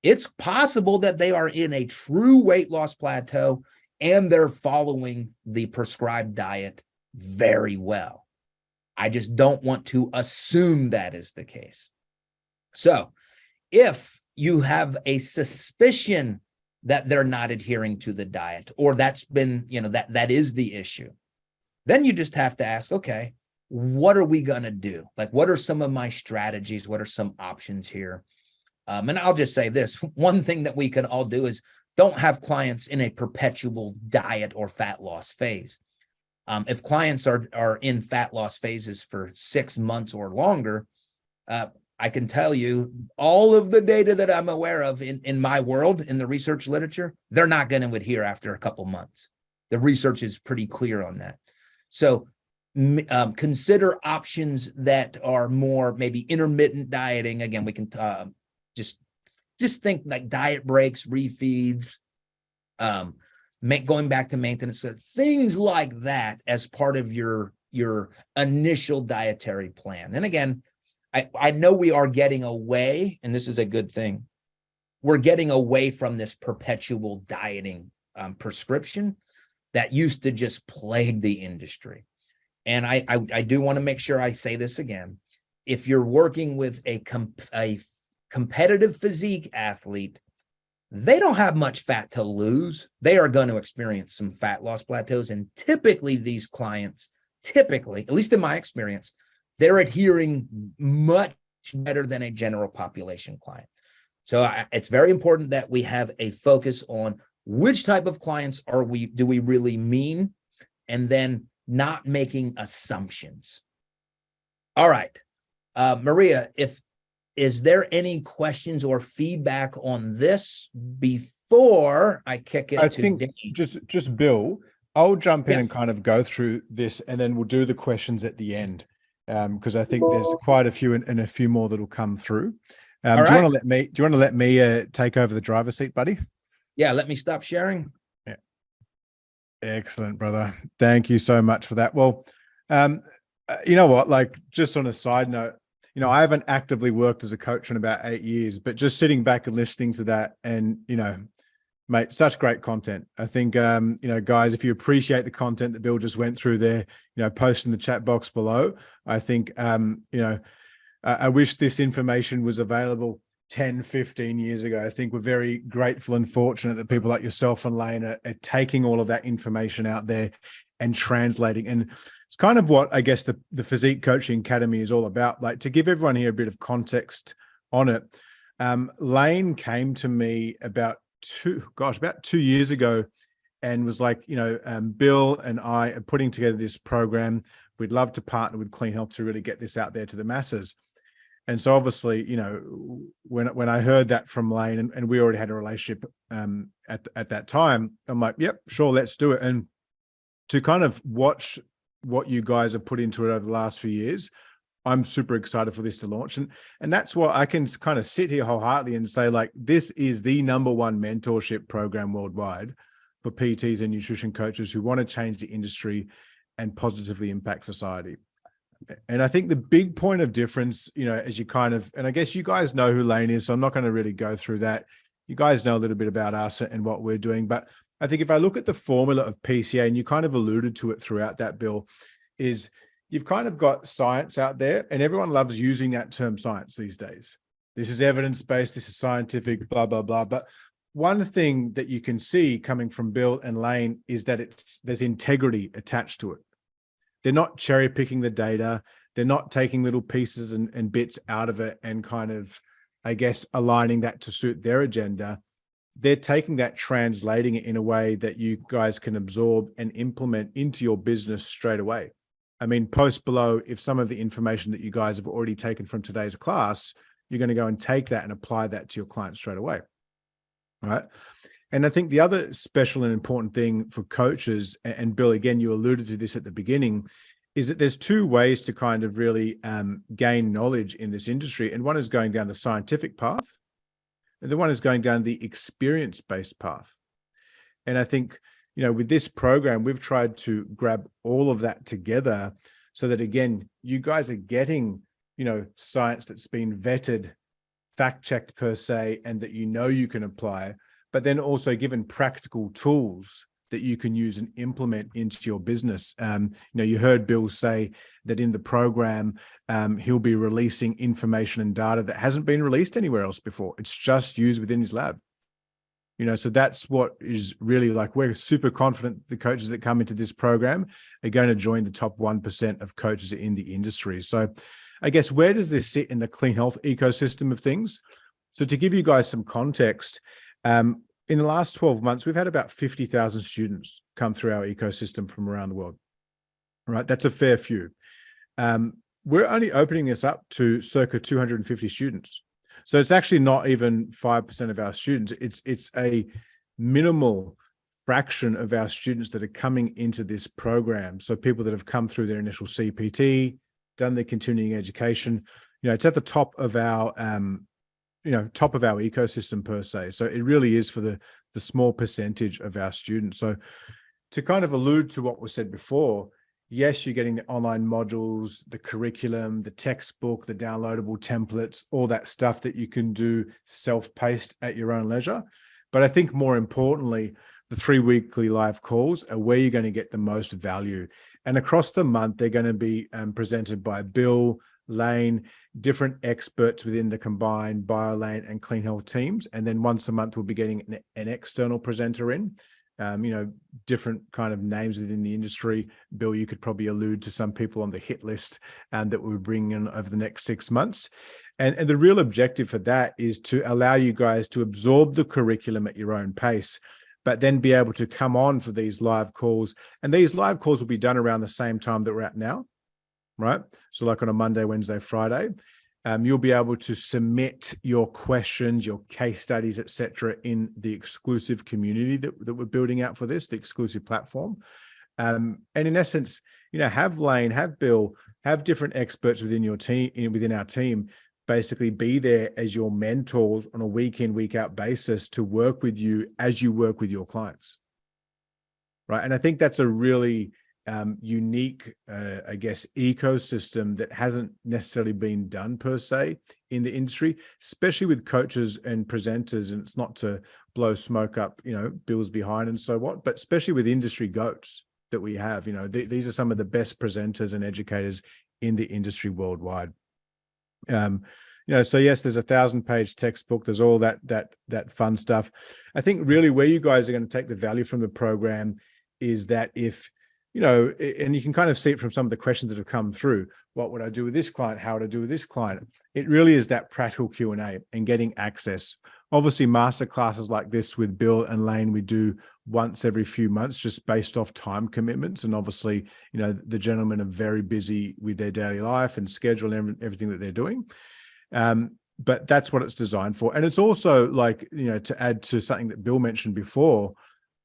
it's possible that they are in a true weight loss plateau and they're following the prescribed diet very well. I just don't want to assume that is the case. So if you have a suspicion that they're not adhering to the diet, or that's been, that is the issue, then you just have to ask, okay, what are we going to do? Like, what are some of my strategies? What are some options here? And I'll just say this, one thing that we can all do is don't have clients in a perpetual diet or fat loss phase. If clients are in fat loss phases for 6 months or longer, I can tell you all of the data that I'm aware of in my world, in the research literature, they're not going to adhere after a couple months. The research is pretty clear on that. So consider options that are more maybe intermittent dieting. Again, we can just think like diet breaks, refeeds, going back to maintenance, things like that as part of your initial dietary plan. And again, I know we are getting away, and this is a good thing, we're getting away from this perpetual dieting prescription that used to just plague the industry. And I do want to make sure I say this again. If you're working with a competitive physique athlete, they don't have much fat to lose. They are going to experience some fat loss plateaus. And typically these clients, at least in my experience, they're adhering much better than a general population client. So it's very important that we have a focus on which type of clients do we really mean, and then not making assumptions. All right. Maria, is there any questions or feedback on this before I kick it? I think just Bill, I'll jump in and kind of go through this, and then we'll do the questions at the end, because I think there's quite a few and a few more that will come through. Do you want to let me take over the driver's seat, buddy? Yeah, let me stop sharing. Yeah. Excellent, brother. Thank you so much for that. Well, you know what, like, just on a side note, I haven't actively worked as a coach in about 8 years, but just sitting back and listening to that, and, mate, such great content. I think, guys, if you appreciate the content that Bill just went through there, post in the chat box below. I think, I wish this information was available 10, 15 years ago. I think we're very grateful and fortunate that people like yourself and Layne are taking all of that information out there and translating. And it's kind of what I guess the Physique Coaching Academy is all about. Like, to give everyone here a bit of context on it, Layne came to me about 2 years ago and was like, Bill and I are putting together this program. We'd love to partner with Clean Health to really get this out there to the masses. And so obviously, when I heard that from Layne, and we already had a relationship at that time, I'm like, yep, sure, let's do it. And to kind of watch what you guys have put into it over the last few years, I'm super excited for this to launch. And that's what I can kind of sit here wholeheartedly and say, like, this is the #1 mentorship program worldwide for PTs and nutrition coaches who want to change the industry and positively impact society. And I think the big point of difference, as you kind of, and I guess you guys know who Layne is, so I'm not going to really go through that. You guys know a little bit about us and what we're doing. But I think if I look at the formula of PCA, and you kind of alluded to it throughout that, Bill, is you've kind of got science out there, and everyone loves using that term science these days. This is evidence-based, this is scientific, blah, blah, blah. But one thing that you can see coming from Bill and Layne is that there's integrity attached to it. They're not cherry picking the data. They're not taking little pieces and bits out of it and kind of, I guess, aligning that to suit their agenda. They're taking that, translating it in a way that you guys can absorb and implement into your business straight away. I mean, post below if some of the information that you guys have already taken from today's class you're going to go and take that and apply that to your client straight away. Right. And I think the other special and important thing for coaches, and Bill, again, you alluded to this at the beginning, is that there's two ways to kind of really gain knowledge in this industry. And one is going down the scientific path, and the one is going down the experience-based path. And I think, with this program, we've tried to grab all of that together so that, again, you guys are getting, science that's been vetted, fact-checked per se, and that you can apply, but then also given practical tools that you can use and implement into your business. You heard Bill say that in the program, he'll be releasing information and data that hasn't been released anywhere else before. It's just used within his lab. So that's what is really like, we're super confident the coaches that come into this program are going to join the top 1% of coaches in the industry. So I guess, where does this sit in the clean health ecosystem of things? So to give you guys some context, in the last 12 months, we've had about 50,000 students come through our ecosystem from around the world. Right, that's a fair few. We're only opening this up to circa 250 students. So it's actually not even 5% of our students. It's a minimal fraction of our students that are coming into this program. So people that have come through their initial CPT, done their continuing education, it's at the top of our ecosystem per se. So it really is for the small percentage of our students. So to kind of allude to what was said before, yes, you're getting the online modules, the curriculum, the textbook, the downloadable templates, all that stuff that you can do self-paced at your own leisure. But I think more importantly, the 3 weekly live calls are where you're going to get the most value. And across the month, they're going to be presented by Bill, Layne, different experts within the combined Bio, Layne and Clean Health teams. And then once a month, we'll be getting an external presenter in, different kind of names within the industry. Bill, you could probably allude to some people on the hit list that we'll bring in over the next 6 months. And the real objective for that is to allow you guys to absorb the curriculum at your own pace, but then be able to come on for these live calls. And these live calls will be done around the same time that we're at now. Right? So like on a Monday, Wednesday, Friday, you'll be able to submit your questions, your case studies, etc., in the exclusive community that we're building out for this, the exclusive platform. And in essence, have Layne, have Bill, have different experts within your team, within our team, basically be there as your mentors on a week in, week out basis to work with you as you work with your clients. Right? And I think that's a really unique, ecosystem that hasn't necessarily been done per se in the industry, especially with coaches and presenters. And it's not to blow smoke up, Bill's behind and so what, but especially with industry goats that we have, these are some of the best presenters and educators in the industry worldwide. So yes, there's a 1,000-page textbook. There's all that fun stuff. I think really where you guys are going to take the value from the program is that if, and you can kind of see it from some of the questions that have come through. What would I do with this client? How would I do with this client? It really is that practical Q&A and getting access. Obviously, masterclasses like this with Bill and Layne, we do once every few months, just based off time commitments. And obviously, the gentlemen are very busy with their daily life and schedule and everything that they're doing. But that's what it's designed for. And it's also like, to add to something that Bill mentioned before,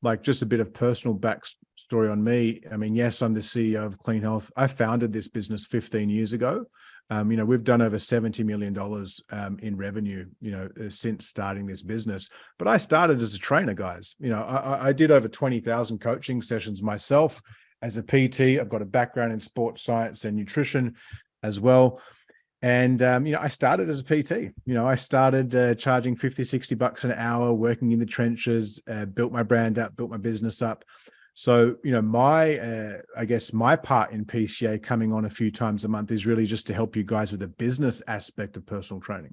like just a bit of personal backstory on me. I mean, yes, I'm the CEO of Clean Health. I founded this business 15 years ago. We've done over $70 million in revenue, since starting this business. But I started as a trainer, guys. I did over 20,000 coaching sessions myself as a PT. I've got a background in sports science and nutrition as well. And, I started as a PT. I started charging $50-$60 an hour, working in the trenches, built my brand up, built my business up. So, my part in PCA coming on a few times a month is really just to help you guys with the business aspect of personal training,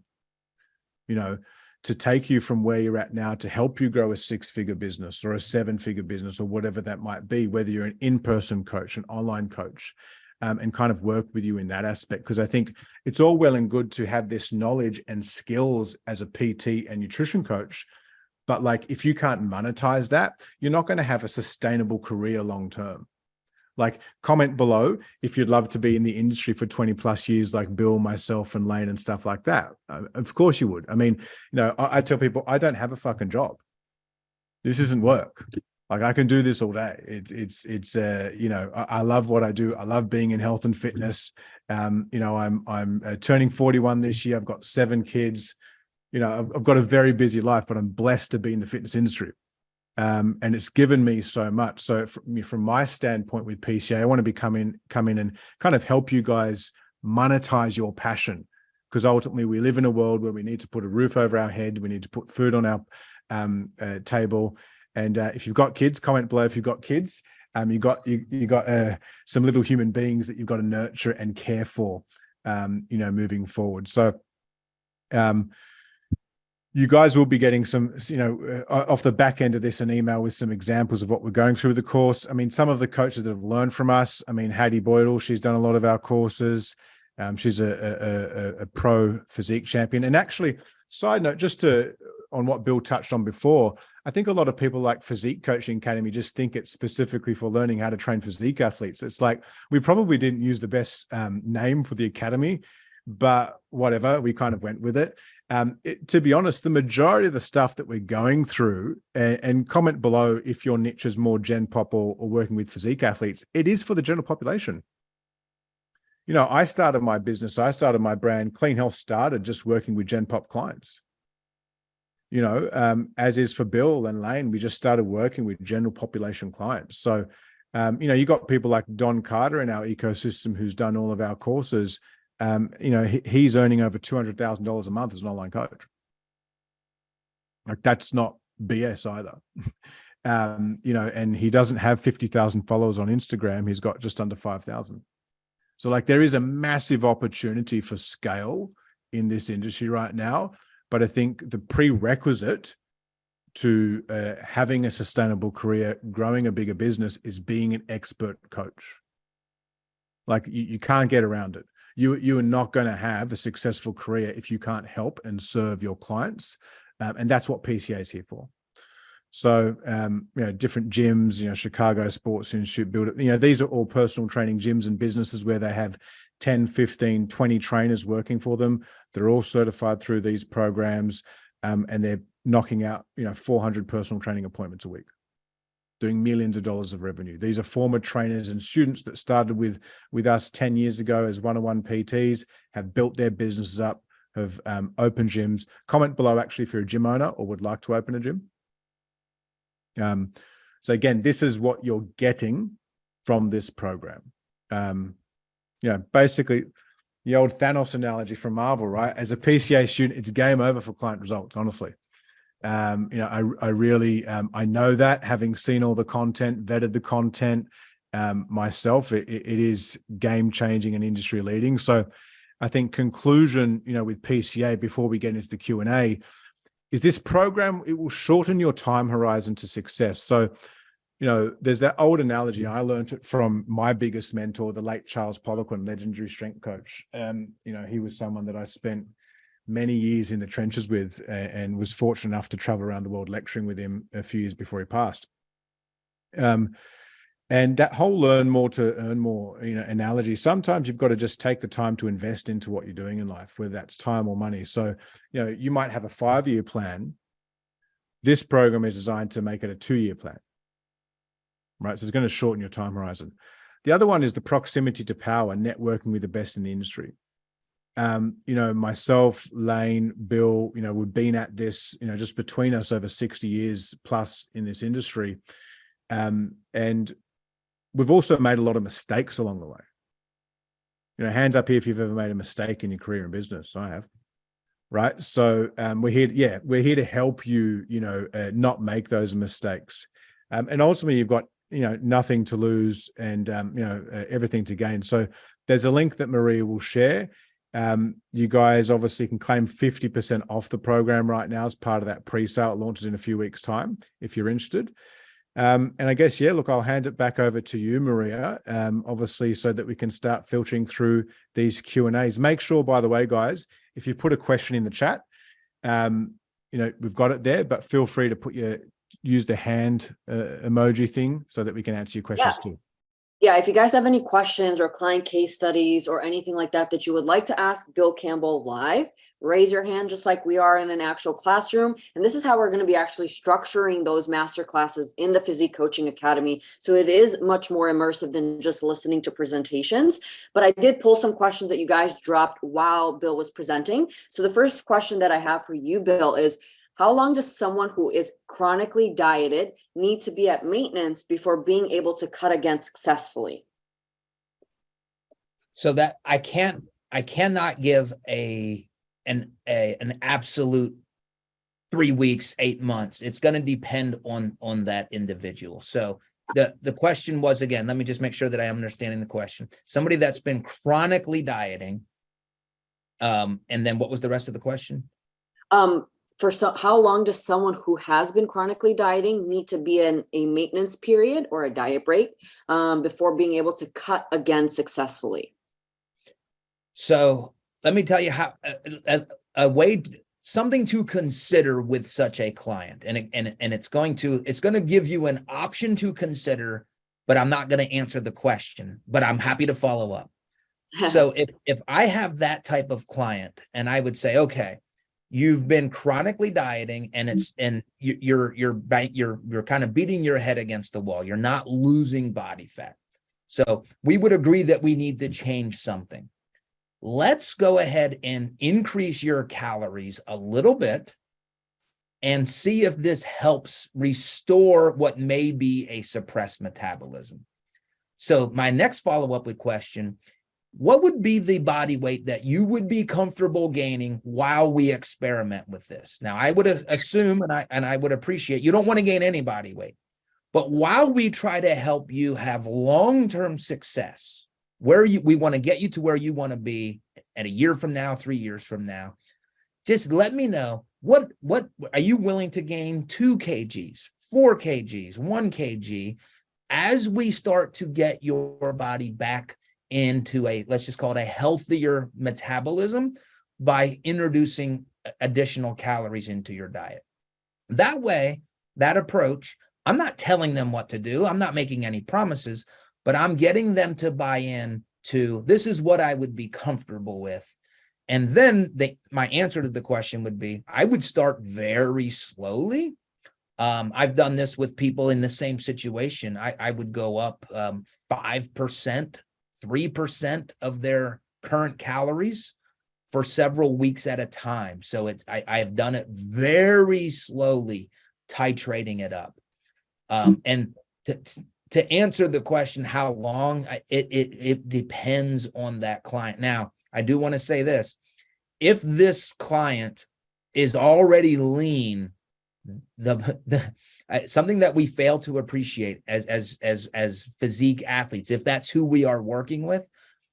to take you from where you're at now to help you grow a 6-figure business or a 7-figure business or whatever that might be, whether you're an in-person coach, an online coach. And kind of work with you in that aspect. Because I think it's all well and good to have this knowledge and skills as a PT and nutrition coach. But like, if you can't monetize that, you're not going to have a sustainable career long term, Like, comment below if you'd love to be in the industry for 20 plus years, like Bill, myself, and Layne and stuff like that. Of course you would. I mean, I tell people I don't have a fucking job. This isn't work. Like, I can do this all day. I love what I do. I love being in health and fitness. I'm turning 41 this year. I've got 7 kids. I've got a very busy life, but I'm blessed to be in the fitness industry. And it's given me so much. So from my standpoint with PCA, I want to come in and kind of help you guys monetize your passion, because ultimately we live in a world where we need to put a roof over our head. We need to put food on our table. And if you've got kids, comment below if you've got kids. You got some little human beings that you've got to nurture and care for, moving forward. So you guys will be getting some, off the back end of this, an email with some examples of what we're going through the course. I mean, some of the coaches that have learned from us, I mean, Hattie Boydell, she's done a lot of our courses. She's a pro physique champion. And actually, side note, on what Bill touched on before, I think a lot of people like Physique Coaching Academy just think it's specifically for learning how to train physique athletes. It's like, we probably didn't use the best name for the academy, but whatever, we kind of went with it. To be honest, the majority of the stuff that we're going through, and comment below if your niche is more Gen Pop or working with physique athletes, it is for the general population. I started my business, I started my brand, Clean Health started just working with Gen Pop clients. As is for Bill and Layne, we just started working with general population clients. So, you got people like Don Carter in our ecosystem who's done all of our courses. He's earning over $200,000 a month as an online coach. Like, that's not BS either. And he doesn't have 50,000 followers on Instagram. He's got just under 5,000. So like, there is a massive opportunity for scale in this industry right now. But I think the prerequisite to having a sustainable career, growing a bigger business, is being an expert coach. Like, you can't get around it. You are not going to have a successful career if you can't help and serve your clients. And that's what PCA is here for. So, different gyms, Chicago Sports Institute, Build It, these are all personal training gyms and businesses where they have 10, 15, 20 trainers working for them. They're all certified through these programs, and they're knocking out, 400 personal training appointments a week, doing millions of dollars of revenue. These are former trainers and students that started with us 10 years ago as one-on-one PTs, have built their businesses up, have opened gyms. Comment below actually if you're a gym owner or would like to open a gym. So again, this is what you're getting from this program. Basically the old Thanos analogy from Marvel, right? As a PCA student, it's game over for client results, honestly. I really, I know that, having seen all the content, vetted the content myself, it is game changing and industry leading. So I think conclusion, with PCA before we get into the Q&A, is this program, it will shorten your time horizon to success. So, there's that old analogy. I learned it from my biggest mentor, the late Charles Poliquin, legendary strength coach. He was someone that I spent many years in the trenches with, and was fortunate enough to travel around the world lecturing with him a few years before he passed. And that whole learn more to earn more, analogy, sometimes you've got to just take the time to invest into what you're doing in life, whether that's time or money. So, you might have a 5-year plan. This program is designed to make it a 2-year plan, right? So it's going to shorten your time horizon. The other one is the proximity to power, networking with the best in the industry. Myself, Layne, Bill, we've been at this, just between us over 60 years plus in this industry. And we've also made a lot of mistakes along the way. Hands up here if you've ever made a mistake in your career and business. I have. Right. So we're here to help you, not make those mistakes. And ultimately you've got, nothing to lose and, everything to gain. So there's a link that Maria will share. You guys obviously can claim 50% off the program right now as part of that pre-sale. It launches in a few weeks' time if you're interested. And I guess, look, I'll hand it back over to you, Maria, obviously, so that we can start filtering through these Q&As. Make sure, by the way, guys, if you put a question in the chat, we've got it there, but feel free to use the hand emoji thing so that we can answer your questions too. Yeah, if you guys have any questions or client case studies or anything like that that you would like to ask Bill Campbell live, raise your hand just like we are in an actual classroom. And this is how we're going to be actually structuring those master classes in the Physique Coaching Academy. So it is much more immersive than just listening to presentations. But I did pull some questions that you guys dropped while Bill was presenting. So the first question that I have for you, Bill, is how long does someone who is chronically dieted need to be at maintenance before being able to cut again successfully? So that I cannot give an absolute 3 weeks, 8 months. It's going to depend on that individual. So the question was, again, let me just make sure that I am understanding the question. Somebody that's been chronically dieting, and then what was the rest of the question? How long does someone who has been chronically dieting need to be in a maintenance period or a diet break before being able to cut again successfully? So let me tell you how a way, something to consider with such a client, and it's going to give you an option to consider, but I'm not going to answer the question, but I'm happy to follow up. So if I have that type of client, and I would say, okay, you've been chronically dieting, and you're kind of beating your head against the wall. You're not losing body fat. So we would agree that we need to change something. Let's go ahead and increase your calories a little bit and see if this helps restore what may be a suppressed metabolism. So my next follow-up with question, what would be the body weight that you would be comfortable gaining while we experiment with this? Now, I would assume, and I would appreciate, you don't want to gain any body weight, but while we try to help you have long-term success, we want to get you to where you want to be at a year from now, 3 years from now, just let me know, what are you willing to gain? 2 kgs, 4 kgs, 1 kg, as we start to get your body back into let's just call it a healthier metabolism by introducing additional calories into your diet. That way, that approach, I'm not telling them what to do. I'm not making any promises, but I'm getting them to buy in to, this is what I would be comfortable with. And then my answer to the question would be, I would start very slowly. I've done this with people in the same situation. I would go up 5%, 3% of their current calories for several weeks at a time. So I have done it very slowly, titrating it up. And to answer the question, how long, it depends on that client. Now, I do want to say this. If this client is already lean, something that we fail to appreciate as physique athletes, if that's who we are working with,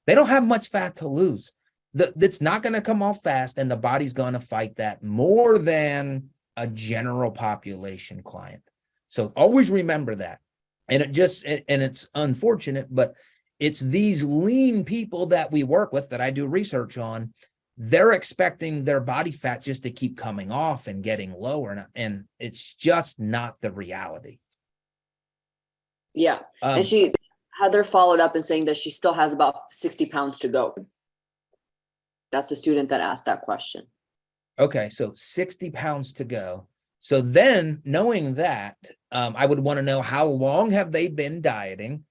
they don't have much fat to lose. That's not going to come off fast, and the body's going to fight that more than a general population client. So always remember that. And it's unfortunate, but it's these lean people that we work with, that I do research on. They're expecting their body fat just to keep coming off and getting lower, and it's just not the reality. Yeah. And Heather followed up and saying that she still has about 60 pounds to go. That's the student that asked that question. Okay, so 60 pounds to go. So then, knowing that, I would want to know, how long have they been dieting?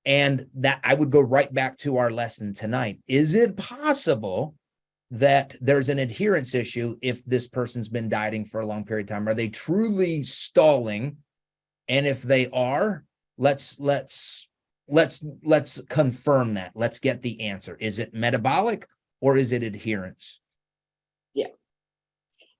And that I would go right back to our lesson tonight. Is it possible that there's an adherence issue if this person's been dieting for a long period of time? Are they truly stalling? And if they are, let's confirm that. Let's get the answer. Is it metabolic or is it adherence? Yeah.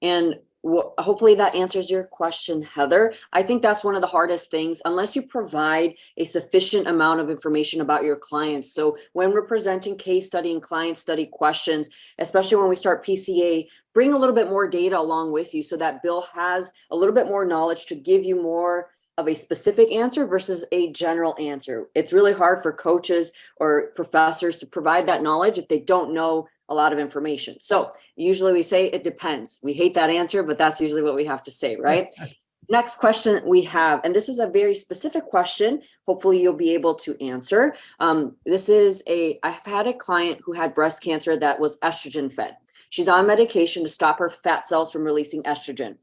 And hopefully that answers your question, Heather. I think that's one of the hardest things, unless you provide a sufficient amount of information about your clients. So when we're presenting case study and client study questions, especially when we start PCA, bring a little bit more data along with you so that Bill has a little bit more knowledge to give you more of a specific answer versus a general answer. It's really hard for coaches or professors to provide that knowledge if they don't know a lot of information. So usually we say it depends. We hate that answer, but that's usually what we have to say, right? Next question we have, and this is a very specific question. Hopefully you'll be able to answer. I've had a client who had breast cancer that was estrogen fed. She's on medication to stop her fat cells from releasing estrogen.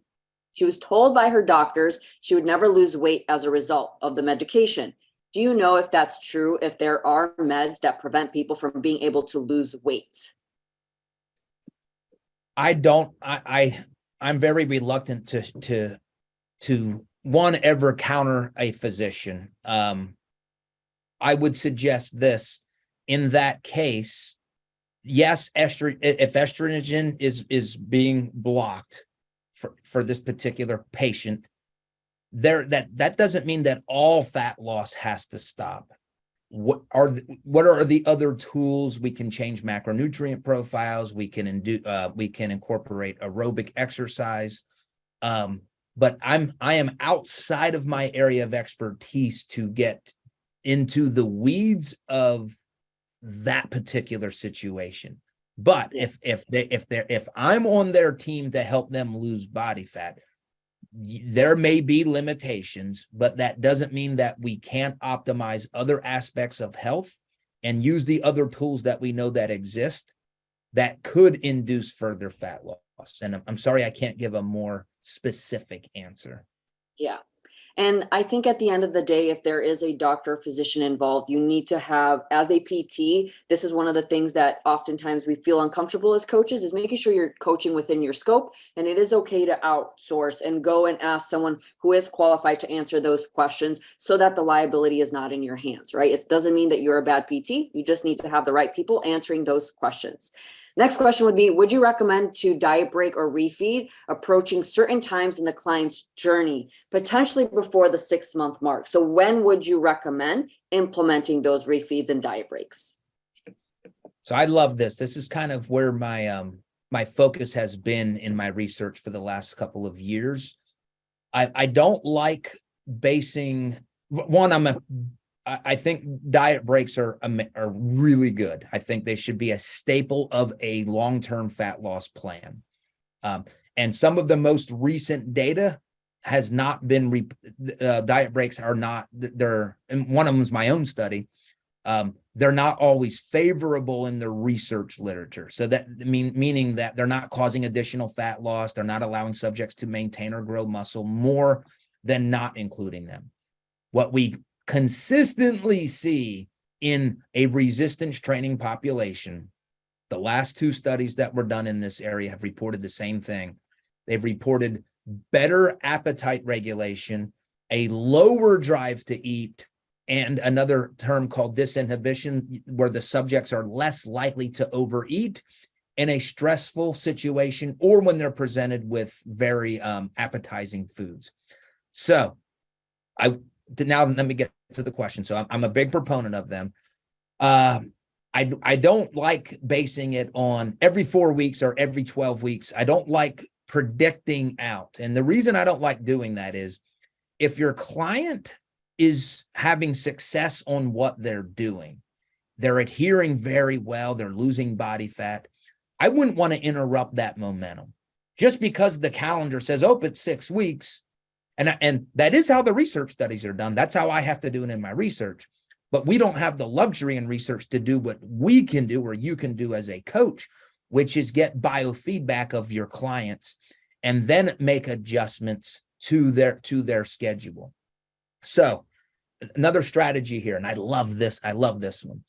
She was told by her doctors she would never lose weight as a result of the medication. Do you know if that's true, if there are meds that prevent people from being able to lose weight? I'm very reluctant to one ever counter a physician. I would suggest this in that case. Yes, if estrogen is being blocked for this particular patient, that doesn't mean that all fat loss has to stop. What are the other tools? We can change macronutrient profiles. We can incorporate aerobic exercise. But I am outside of my area of expertise to get into the weeds of that particular situation. But if I'm on their team to help them lose body fat, there may be limitations, but that doesn't mean that we can't optimize other aspects of health and use the other tools that we know that exist that could induce further fat loss. And I'm sorry, I can't give a more specific answer. Yeah. And I think at the end of the day, if there is a doctor or physician involved, you need to have, as a PT, this is one of the things that oftentimes we feel uncomfortable as coaches, is making sure you're coaching within your scope. And it is okay to outsource and go and ask someone who is qualified to answer those questions so that the liability is not in your hands, right? It doesn't mean that you're a bad PT. You just need to have the right people answering those questions. Next question would be, would you recommend to diet break or refeed approaching certain times in the client's journey, potentially before the 6-month mark? So when would you recommend implementing those refeeds and diet breaks? So I love this. This is kind of where my focus has been in my research for the last couple of years. I don't like basing one. I think diet breaks are really good. I think they should be a staple of a long-term fat loss plan. And some of the most recent data has not been, diet breaks are not, and one of them is my own study. They're not always favorable in the research literature. So that meaning that they're not causing additional fat loss. They're not allowing subjects to maintain or grow muscle, more than not including them. What we consistently see in a resistance training population, the last 2 studies that were done in this area have reported the same thing. They've reported better appetite regulation, a lower drive to eat, and another term called disinhibition, where the subjects are less likely to overeat in a stressful situation or when they're presented with very appetizing foods. So now let me get to the question. So I'm a big proponent of them. I don't like basing it on every 4 weeks or every 12 weeks. I don't like predicting out. And the reason I don't like doing that is if your client is having success on what they're doing, they're adhering very well, they're losing body fat, I wouldn't want to interrupt that momentum. Just because the calendar says, oh, it's 6 weeks, and that is how the research studies are done. That's how I have to do it in my research. But we don't have the luxury in research to do what we can do or you can do as a coach, which is get biofeedback of your clients and then make adjustments to their schedule. So another strategy here, and I love this one.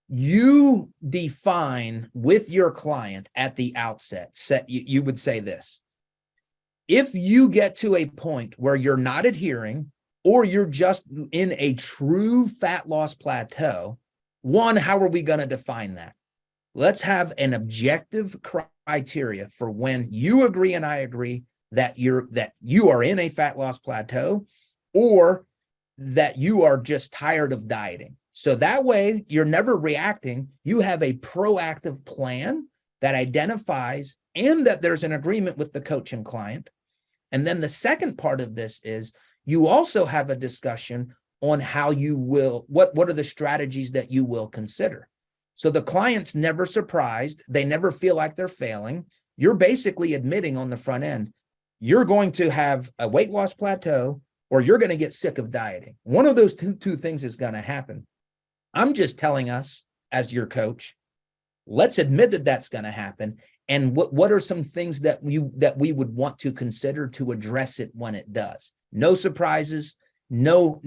You define with your client at the outset, you would say this: if you get to a point where you're not adhering or you're just in a true fat loss plateau, one, how are we going to define that? Let's have an objective criteria for when you agree and I agree that you are in a fat loss plateau or that you are just tired of dieting. So that way you're never reacting. You have a proactive plan that identifies and that there's an agreement with the coach and client. And then the second part of this is you also have a discussion on how you will, what are the strategies that you will consider. So the client's never surprised. They never feel like they're failing. You're basically admitting on the front end, you're going to have a weight loss plateau or you're going to get sick of dieting. One of those two things is going to happen. I'm just telling us as your coach, let's admit that that's going to happen. And what are some things that we would want to consider to address it when it does? No surprises, no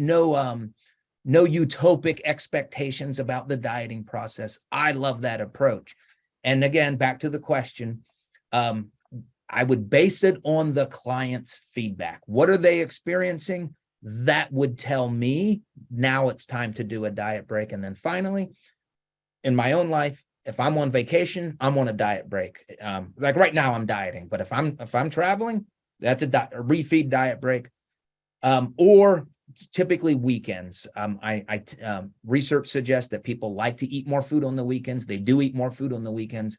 utopic expectations about the dieting process. I love that approach. And again, back to the question, I would base it on the client's feedback. What are they experiencing? That would tell me now it's time to do a diet break. And then finally, in my own life, if I'm on vacation, I'm on a diet break. Like right now I'm dieting, but if I'm traveling, that's a refeed diet break. Or typically weekends. Research suggests that people like to eat more food on the weekends. They do eat more food on the weekends.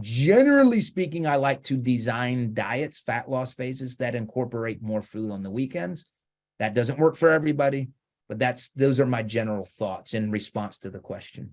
Generally speaking, I like to design diets, fat loss phases that incorporate more food on the weekends. That doesn't work for everybody, but those are my general thoughts in response to the question.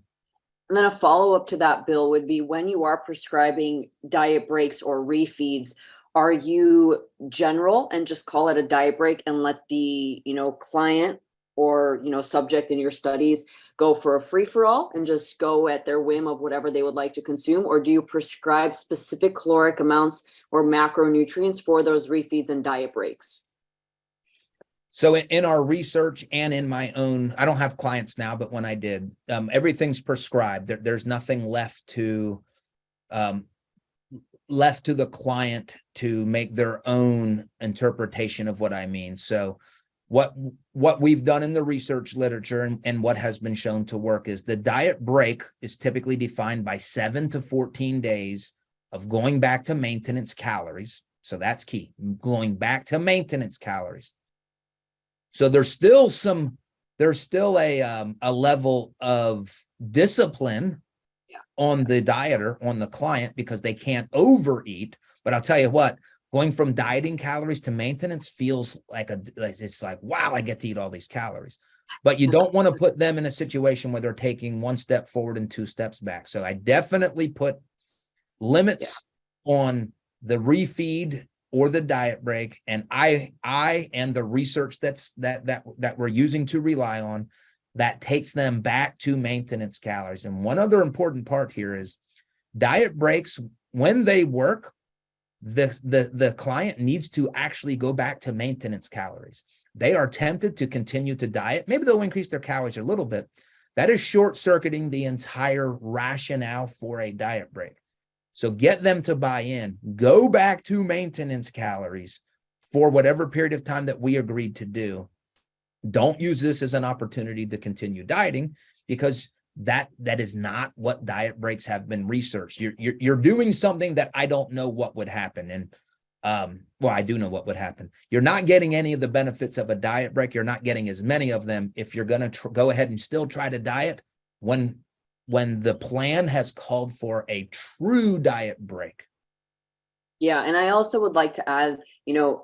And then a follow-up to that, Bill, would be when you are prescribing diet breaks or refeeds, are you general and just call it a diet break and let the, client or, subject in your studies go for a free-for-all and just go at their whim of whatever they would like to consume? Or do you prescribe specific caloric amounts or macronutrients for those refeeds and diet breaks? So in our research and in my own, I don't have clients now, but when I did, everything's prescribed. There's nothing left to the client to make their own interpretation of what I mean. So what we've done in the research literature and what has been shown to work is the diet break is typically defined by 7 to 14 days of going back to maintenance calories. So that's key, going back to maintenance calories. So there's still a level of discipline on the dieter, on the client, because they can't overeat. But I'll tell you what, going from dieting calories to maintenance feels like it's like, wow, I get to eat all these calories. But you don't want to put them in a situation where they're taking one step forward and 2 steps back. So I definitely put limits on the refeed or the diet break, and I and the research that we're using to rely on, that takes them back to maintenance calories. And one other important part here is diet breaks, when they work, the client needs to actually go back to maintenance calories. They are tempted to continue to diet. Maybe they'll increase their calories a little bit. That is short-circuiting the entire rationale for a diet break. So get them to buy in, go back to maintenance calories for whatever period of time that we agreed to do. Don't use this as an opportunity to continue dieting, because that is not what diet breaks have been researched. You're doing something that I don't know what would happen. And well, I do know what would happen. You're not getting any of the benefits of a diet break. You're not getting as many of them if you're going to go ahead and still try to diet when the plan has called for a true diet break. Yeah. And I also would like to add,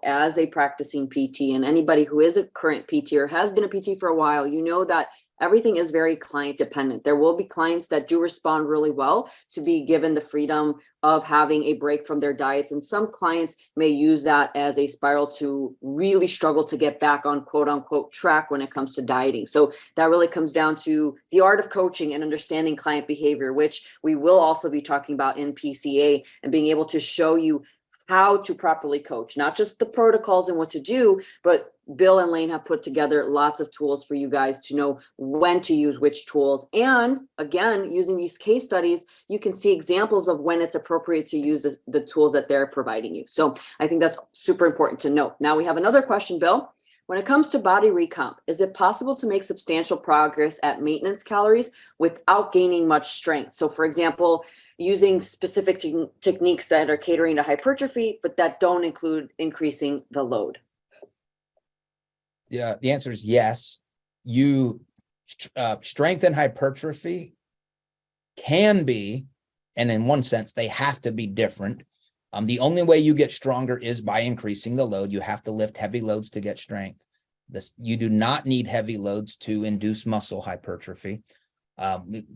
as a practicing PT, and anybody who is a current PT or has been a PT for a while, that everything is very client dependent. There will be clients that do respond really well to be given the freedom of having a break from their diets. And some clients may use that as a spiral to really struggle to get back on quote unquote track when it comes to dieting. So that really comes down to the art of coaching and understanding client behavior, which we will also be talking about in PCA, and being able to show you how to properly coach, not just the protocols and what to do, but Bill and Layne have put together lots of tools for you guys to know when to use which tools. And again, using these case studies, you can see examples of when it's appropriate to use the tools that they're providing you. So I think that's super important to note. Now we have another question, Bill. When it comes to body recomp, is it possible to make substantial progress at maintenance calories without gaining much strength? So for example, using specific techniques that are catering to hypertrophy, but that don't include increasing the load? Yeah, the answer is yes. Strength and hypertrophy can be, and in one sense, they have to be different. The only way you get stronger is by increasing the load. You have to lift heavy loads to get strength. You do not need heavy loads to induce muscle hypertrophy.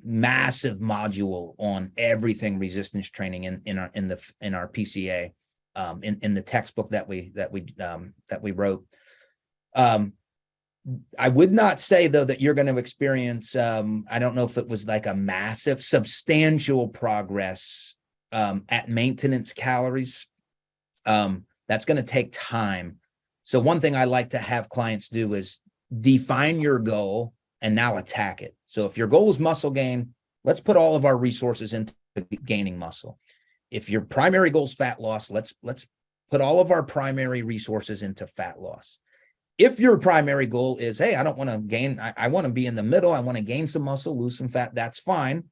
Massive module on everything resistance training in our PCA. in the textbook that we wrote. I would not say though that you're going to experience, I don't know if it was like a massive, substantial progress at maintenance calories. That's going to take time. So one thing I like to have clients do is define your goal and now attack it. So if your goal is muscle gain, let's put all of our resources into gaining muscle. If your primary goal is fat loss, let's put all of our primary resources into fat loss. If your primary goal is, hey, I don't want to gain, I want to be in the middle, I want to gain some muscle, lose some fat, that's fine.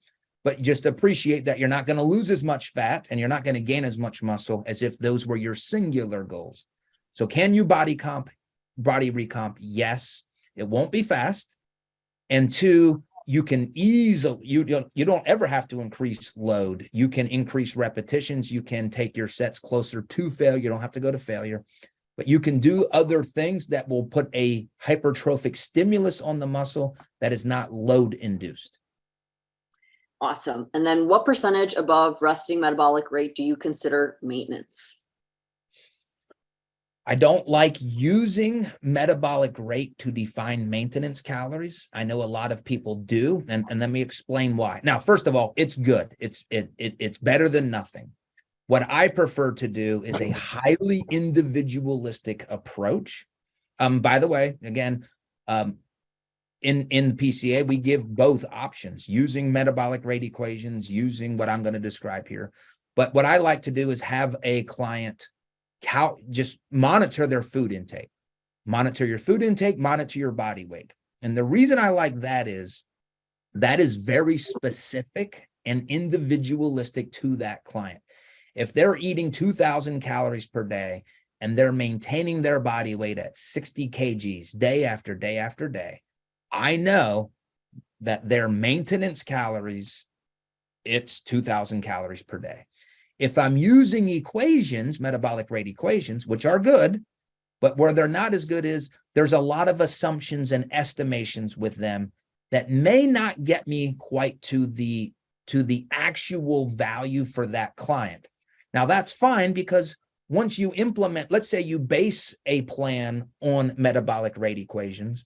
But just appreciate that you're not going to lose as much fat and you're not going to gain as much muscle as if those were your singular goals. So can you body recomp? Yes. It won't be fast. And two, you can easily, you don't ever have to increase load. You can increase repetitions. You can take your sets closer to failure. You don't have to go to failure. But you can do other things that will put a hypertrophic stimulus on the muscle that is not load induced. Awesome. And then what percentage above resting metabolic rate do you consider maintenance? I don't like using metabolic rate to define maintenance calories. I know a lot of people do, and let me explain why. Now, first of all, it's good. It's better than nothing. What I prefer to do is a highly individualistic approach. By the way, again, in PCA, we give both options, using metabolic rate equations, using what I'm going to describe here. But what I like to do is have a client just monitor their food intake. Monitor your food intake, monitor your body weight. And the reason I like that is very specific and individualistic to that client. If they're eating 2,000 calories per day and they're maintaining their body weight at 60 kgs day after day after day, I know that their maintenance calories, it's 2,000 calories per day. If I'm using equations, metabolic rate equations, which are good, but where they're not as good is there's a lot of assumptions and estimations with them that may not get me quite to the actual value for that client. Now, that's fine because once you implement, let's say you base a plan on metabolic rate equations,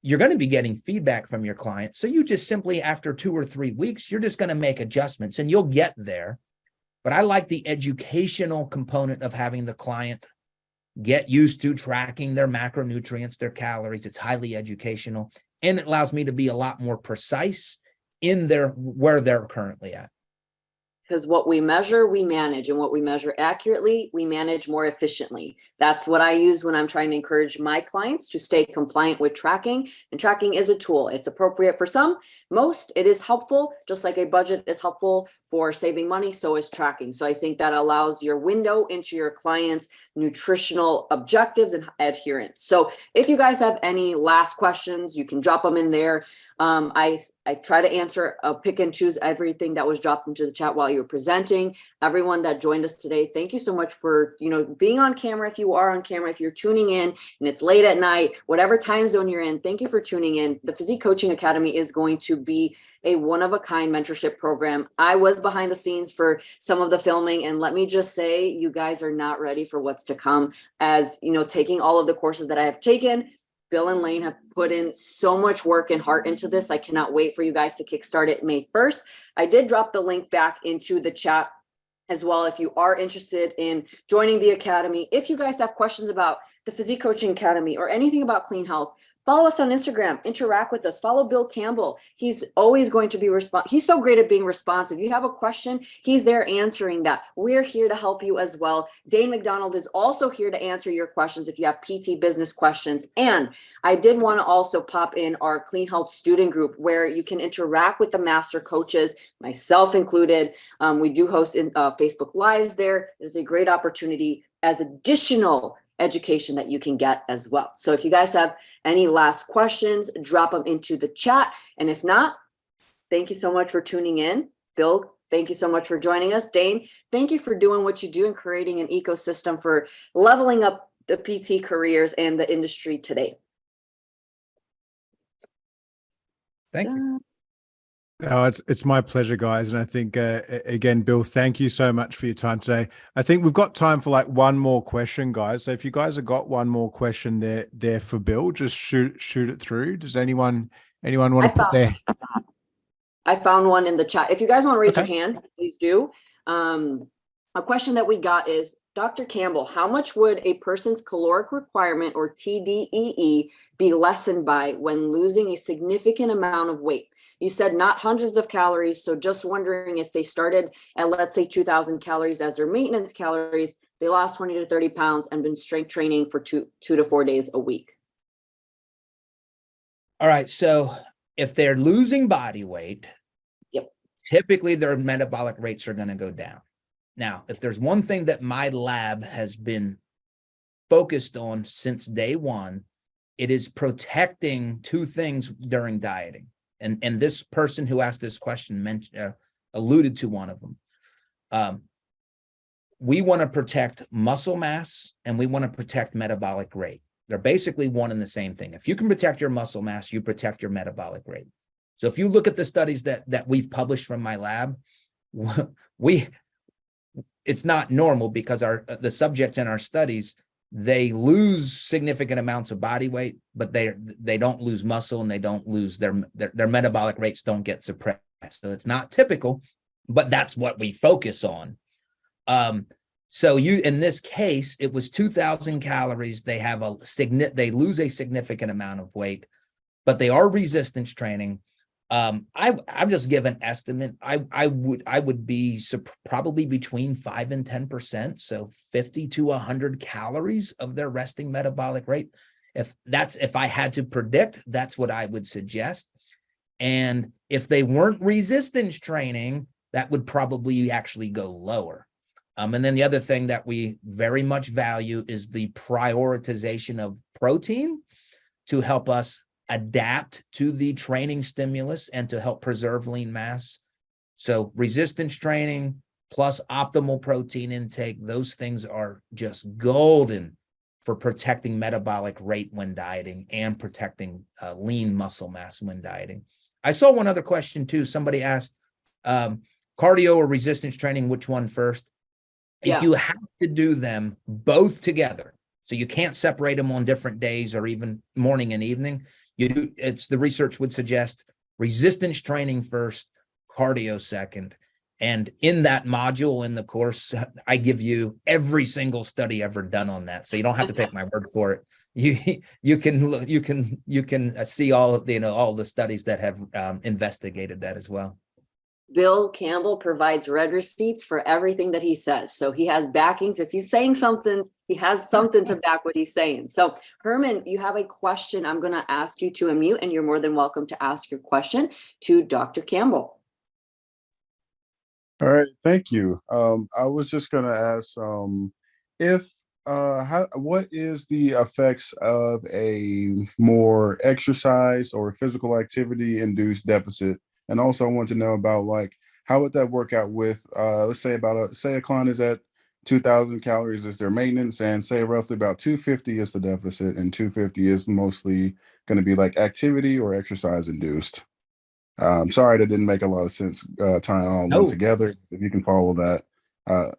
you're going to be getting feedback from your client. So you just simply, after 2 or 3 weeks, you're just going to make adjustments and you'll get there. But I like the educational component of having the client get used to tracking their macronutrients, their calories. It's highly educational, and it allows me to be a lot more precise in where they're currently at. Because what we measure, we manage, and what we measure accurately, we manage more efficiently. That's what I use when I'm trying to encourage my clients to stay compliant with tracking. And tracking is a tool. It's appropriate for some. Most, it is helpful, just like a budget is helpful for saving money, so is tracking. So I think that allows your window into your clients' nutritional objectives and adherence. So if you guys have any last questions, you can drop them in there. I try to answer, pick and choose everything that was dropped into the chat while you were presenting. Everyone that joined us today, thank you so much for, being on camera. If you are on camera, if you're tuning in and it's late at night, whatever time zone you're in, thank you for tuning in. The Physique Coaching Academy is going to be a one-of-a-kind mentorship program. I was behind the scenes for some of the filming, and let me just say, you guys are not ready for what's to come. As taking all of the courses that I have taken, Bill and Layne have put in so much work and heart into this. I cannot wait for you guys to kickstart it May 1st. I did drop the link back into the chat as well if you are interested in joining the academy. If you guys have questions about the Physique Coaching Academy or anything about clean health, follow us on Instagram, interact with us, follow Bill Campbell. He's always going to be he's so great at being responsive. You have a question, he's there answering that. We're here to help you as well. Dane McDonald is also here to answer your questions if you have PT business questions. And I did want to also pop in our Clean Health student group where you can interact with the master coaches, myself included. We do host in Facebook Lives there. It is a great opportunity as additional education that you can get as well. So if you guys have any last questions, drop them into the chat. And if not, thank you so much for tuning in. Bill, thank you so much for joining us. Dane, thank you for doing what you do and creating an ecosystem for leveling up the PT careers and the industry today. Thank you. Oh, it's my pleasure, guys. And I think, again, Bill, thank you so much for your time today. I think we've got time for like one more question, guys. So if you guys have got one more question there for Bill, just shoot it through. Does anyone want to put their... I found one in the chat. If you guys want to raise your Okay. hand, please do. A question that we got is, Dr. Campbell, how much would a person's caloric requirement, or TDEE, be lessened by when losing a significant amount of weight? You said not hundreds of calories, so just wondering if they started at, let's say, 2,000 calories as their maintenance calories, they lost 20 to 30 pounds and been strength training for two to 4 days a week. All right. So if they're losing body weight, Yep, typically their metabolic rates are going to go down. Now, if there's one thing that my lab has been focused on since day one, it is protecting two things during dieting. And this person who asked this question alluded to one of them. We want to protect muscle mass and we want to protect metabolic rate. They're basically one and the same thing. If you can protect your muscle mass, you protect your metabolic rate. So if you look at the studies that we've published from my lab, it's not normal because the subjects in our studies, they lose significant amounts of body weight, but they don't lose muscle and they don't lose their metabolic rates don't get suppressed. So it's not typical, but that's what we focus on. So in this case, it was 2,000 calories. They they lose a significant amount of weight, but they are resistance training. I'm just giving an estimate. I would be probably between 5 and 10%, so 50 to 100 calories of their resting metabolic rate. If I had to predict, that's what I would suggest. And if they weren't resistance training, that would probably actually go lower. And then the other thing that we very much value is the prioritization of protein to help us adapt to the training stimulus and to help preserve lean mass. So resistance training plus optimal protein intake, those things are just golden for protecting metabolic rate when dieting and protecting lean muscle mass when dieting. I saw one other question too. Somebody asked, cardio or resistance training, which one first? Yeah. If you have to do them both together, so you can't separate them on different days or even morning and evening, the research would suggest resistance training first, cardio second. And in that module in the course, I give you every single study ever done on that. So you don't have to take my word for it. You can see all of all the studies that have investigated that as well. Bill Campbell provides red receipts for everything that he says. So he has backings. If he's saying something, he has something to back what he's saying. So Herman, you have a question. I'm going to ask you to unmute, and you're more than welcome to ask your question to Dr. Campbell. All right, thank you. I was just going to ask what is the effects of a more exercise or physical activity induced deficit? And also I want to know about, like, how would that work out with, let's say a client is at 2,000 calories is their maintenance, and say roughly about 250 is the deficit, and 250 is mostly going to be like activity or exercise induced. Sorry, that didn't make a lot of sense tying all one together. If you can follow that, I'll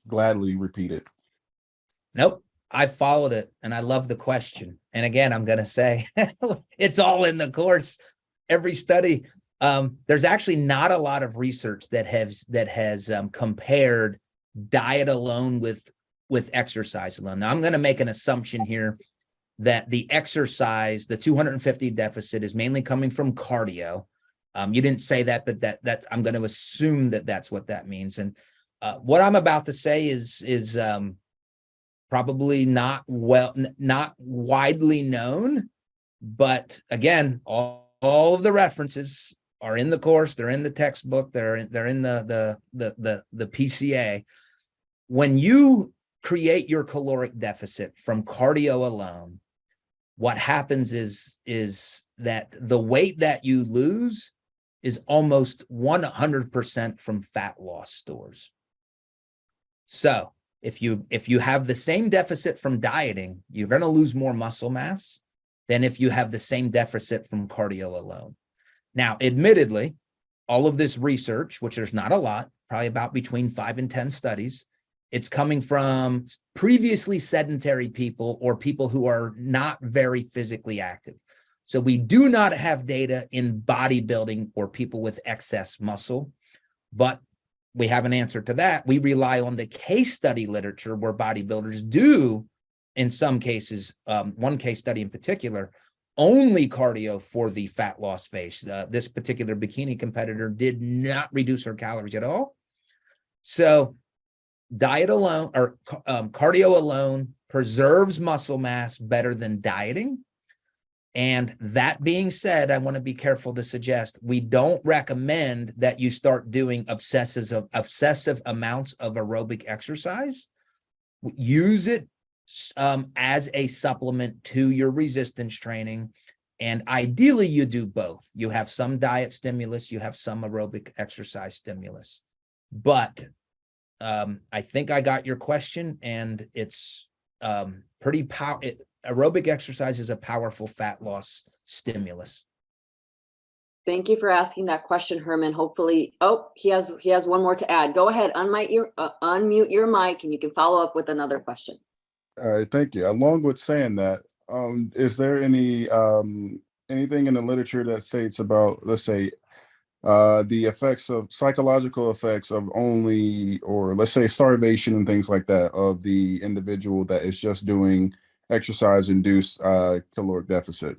gladly repeat it. Nope. I followed it and I love the question. And again, I'm going to say it's all in the course. Every study, there's actually not a lot of research that has compared diet alone with exercise alone. Now I'm going to make an assumption here that the exercise, the 250 deficit, is mainly coming from cardio. You didn't say that, but that I'm going to assume that that's what that means. And what I'm about to say is probably not widely known, but again, all of the references are in the course. They're in the textbook. They're in the PCA. When you create your caloric deficit from cardio alone, what happens is that the weight that you lose is almost 100% from fat loss stores. So if you have the same deficit from dieting, you're going to lose more muscle mass than if you have the same deficit from cardio alone. Now, admittedly, all of this research, which there's not a lot, probably about between 5 and 10 studies, it's coming from previously sedentary people or people who are not very physically active. So we do not have data in bodybuilding or people with excess muscle, but we have an answer to that. We rely on the case study literature where bodybuilders do, in some cases, one case study in particular, only cardio for the fat loss phase. This particular bikini competitor did not reduce her calories at all. So diet alone or cardio alone preserves muscle mass better than dieting. And that being said, I want to be careful to suggest we don't recommend that you start doing obsessive amounts of aerobic exercise. Use it as a supplement to your resistance training. And ideally, you do both. You have some diet stimulus, you have some aerobic exercise stimulus. But I think I got your question, and it's pretty powerful. Aerobic exercise is a powerful fat loss stimulus. Thank you for asking that question, Herman. Hopefully, he has one more to add. Go ahead, unmute your mic, and you can follow up with another question. All right, thank you. Along with saying that, is there any anything in the literature that states about, let's say, the effects of psychological effects of only, or let's say starvation and things like that, of the individual that is just doing exercise induced caloric deficit?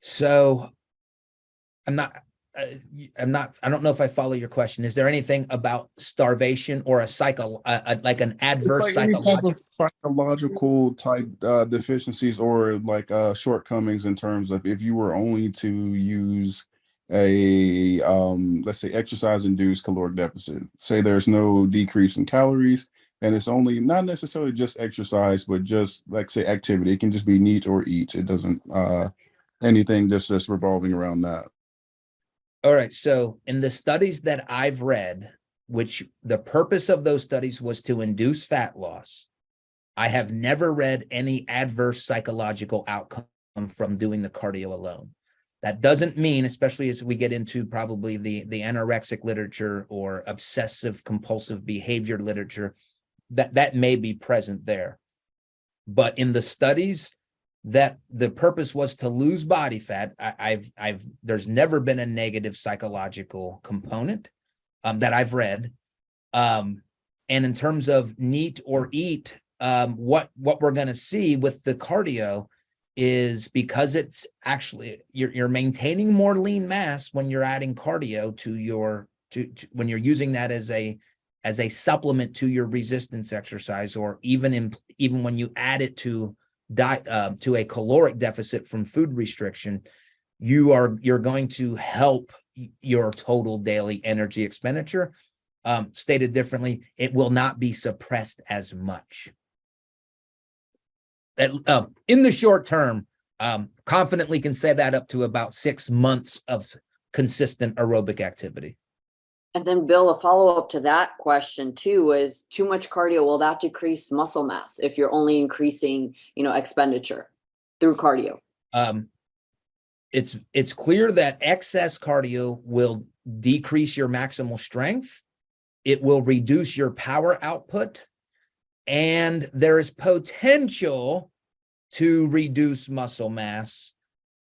So I don't know if I follow your question. Is there anything about starvation or like an adverse psychological type deficiencies, or like shortcomings in terms of if you were only to use a let's say exercise induced caloric deficit, say there's no decrease in calories, and it's only not necessarily just exercise, but just like say activity. It can just be neat or eat. It doesn't anything just revolving around that. All right. So in the studies that I've read, which the purpose of those studies was to induce fat loss, I have never read any adverse psychological outcome from doing the cardio alone. That doesn't mean, especially as we get into probably the anorexic literature or obsessive compulsive behavior literature, that may be present there. But in the studies that the purpose was to lose body fat, there's never been a negative psychological component that I've read. And in terms of neat or eat, what we're going to see with the cardio is, because it's actually you're maintaining more lean mass when you're adding cardio to your when you're using that as a supplement to your resistance exercise, or even when you add it to a caloric deficit from food restriction, you're going to help your total daily energy expenditure. Stated differently, it will not be suppressed as much. In the short term, confidently can say that up to about 6 months of consistent aerobic activity. And then, Bill, a follow-up to that question too is, too much cardio, will that decrease muscle mass if you're only increasing, expenditure through cardio? It's clear that excess cardio will decrease your maximal strength. It will reduce your power output, and there is potential to reduce muscle mass.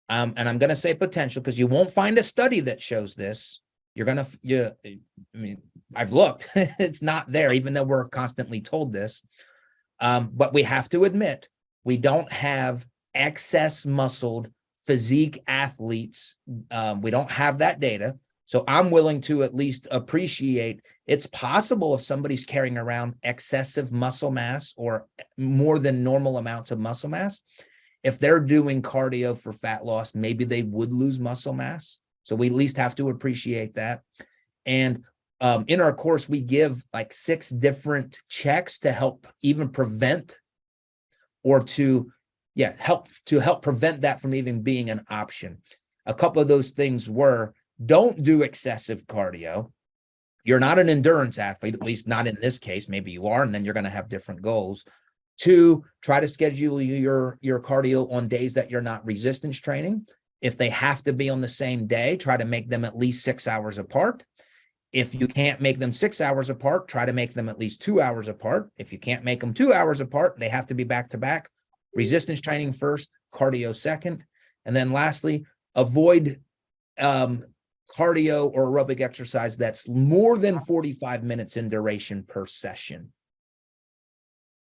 And I'm going to say potential because you won't find a study that shows this. I've looked, it's not there, even though we're constantly told this. But we have to admit, we don't have excess muscled physique athletes. We don't have that data. So I'm willing to at least appreciate it's possible if somebody's carrying around excessive muscle mass or more than normal amounts of muscle mass, if they're doing cardio for fat loss, maybe they would lose muscle mass. So we at least have to appreciate that. And in our course, we give like 6 different checks to help even prevent, or to help prevent that from even being an option. A couple of those things were: don't do excessive cardio. You're not an endurance athlete, at least not in this case. Maybe you are, and then you're going to have different goals. 2, try to schedule your cardio on days that you're not resistance training. If they have to be on the same day, try to make them at least 6 hours apart. If you can't make them 6 hours apart, try to make them at least 2 hours apart. If you can't make them 2 hours apart, they have to be back to back. Resistance training first, cardio second. And then lastly, avoid cardio or aerobic exercise that's more than 45 minutes in duration per session.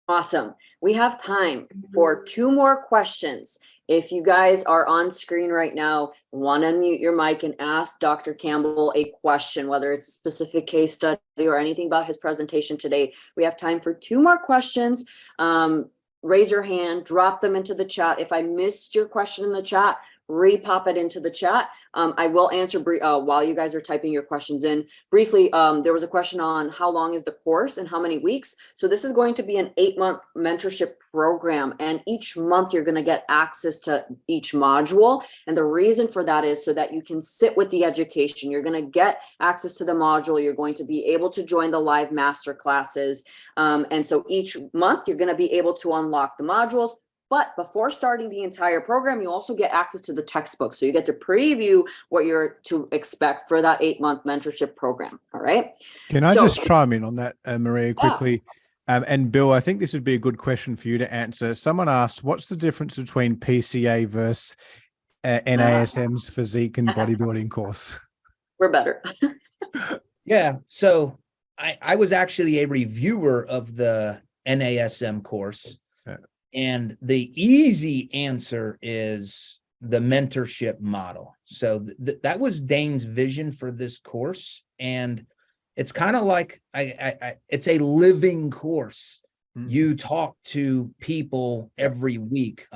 Awesome. We have time for 2 more questions. If you guys are on screen right now, want to unmute your mic and ask Dr. Campbell a question, whether it's a specific case study or anything about his presentation today. We have time for 2 more questions. Raise your hand, drop them into the chat. If I missed your question in the chat, re-pop it into the chat. I will answer while you guys are typing your questions in. Briefly, there was a question on how long is the course and how many weeks. So this is going to be an 8-month mentorship program, and each month you're going to get access to each module. And the reason for that is so that you can sit with the education. You're going to get access to the module. You're going to be able to join the live master classes. And so each month you're going to be able to unlock the modules. But before starting the entire program, you also get access to the textbook. So you get to preview what you're to expect for that 8-month mentorship program. All right. Can I just chime in on that, Maria, quickly? Yeah. And Bill, I think this would be a good question for you to answer. Someone asked, what's the difference between PCA versus NASM's physique and bodybuilding course? We're better. Yeah. So I was actually a reviewer of the NASM course. Yeah. And the easy answer is the mentorship model. So that was Dane's vision for this course. And it's kind of like, it's a living course. Mm-hmm. You talk to people every week.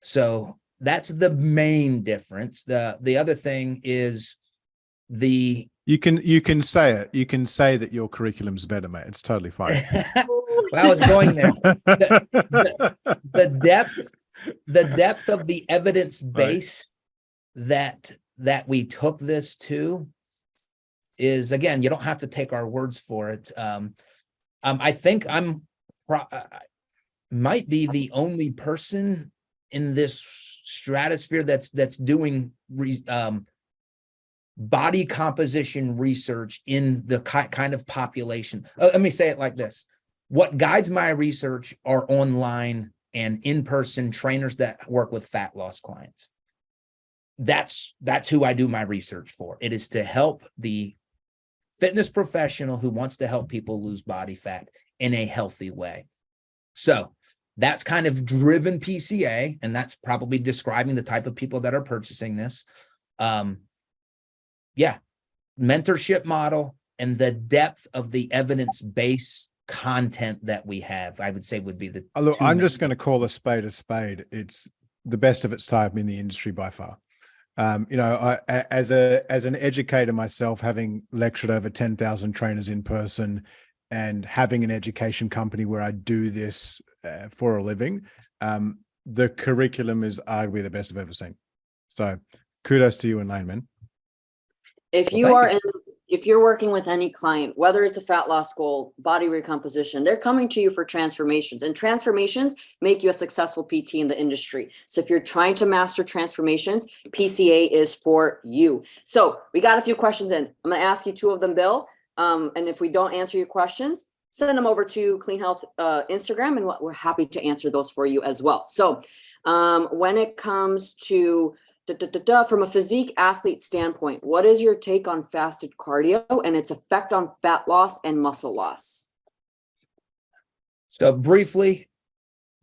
So that's the main difference. The other thing is you can say it. You can say that your curriculum's better, mate. It's totally fine. Well, I was going there. The depth of the evidence base that we took this to is, again, you don't have to take our words for it. I think might be the only person in this stratosphere that's doing body composition research in the kind of population. Let me say it like this. What guides my research are online and in-person trainers that work with fat loss clients. That's who I do my research for. It is to help the fitness professional who wants to help people lose body fat in a healthy way. So that's kind of driven PCA, and that's probably describing the type of people that are purchasing this. Yeah, mentorship model and the depth of the evidence-based content that we have, I would say, would be the look. I'm just going to call a spade a spade. It's the best of its type in the industry by far. As an educator myself, having lectured over 10,000 trainers in person and having an education company where I do this for a living, the curriculum is arguably the best I've ever seen. So kudos to you and Layne, man. If you're working with any client, whether it's a fat loss goal, body recomposition, they're coming to you for transformations, and transformations make you a successful PT in the industry. So if you're trying to master transformations, PCA is for you. So we got a few questions in. I'm going to ask you 2 of them, Bill. And if we don't answer your questions, send them over to Clean Health Instagram, and we're happy to answer those for you as well. So when it comes to from a physique athlete standpoint, what is your take on fasted cardio and its effect on fat loss and muscle loss? So briefly,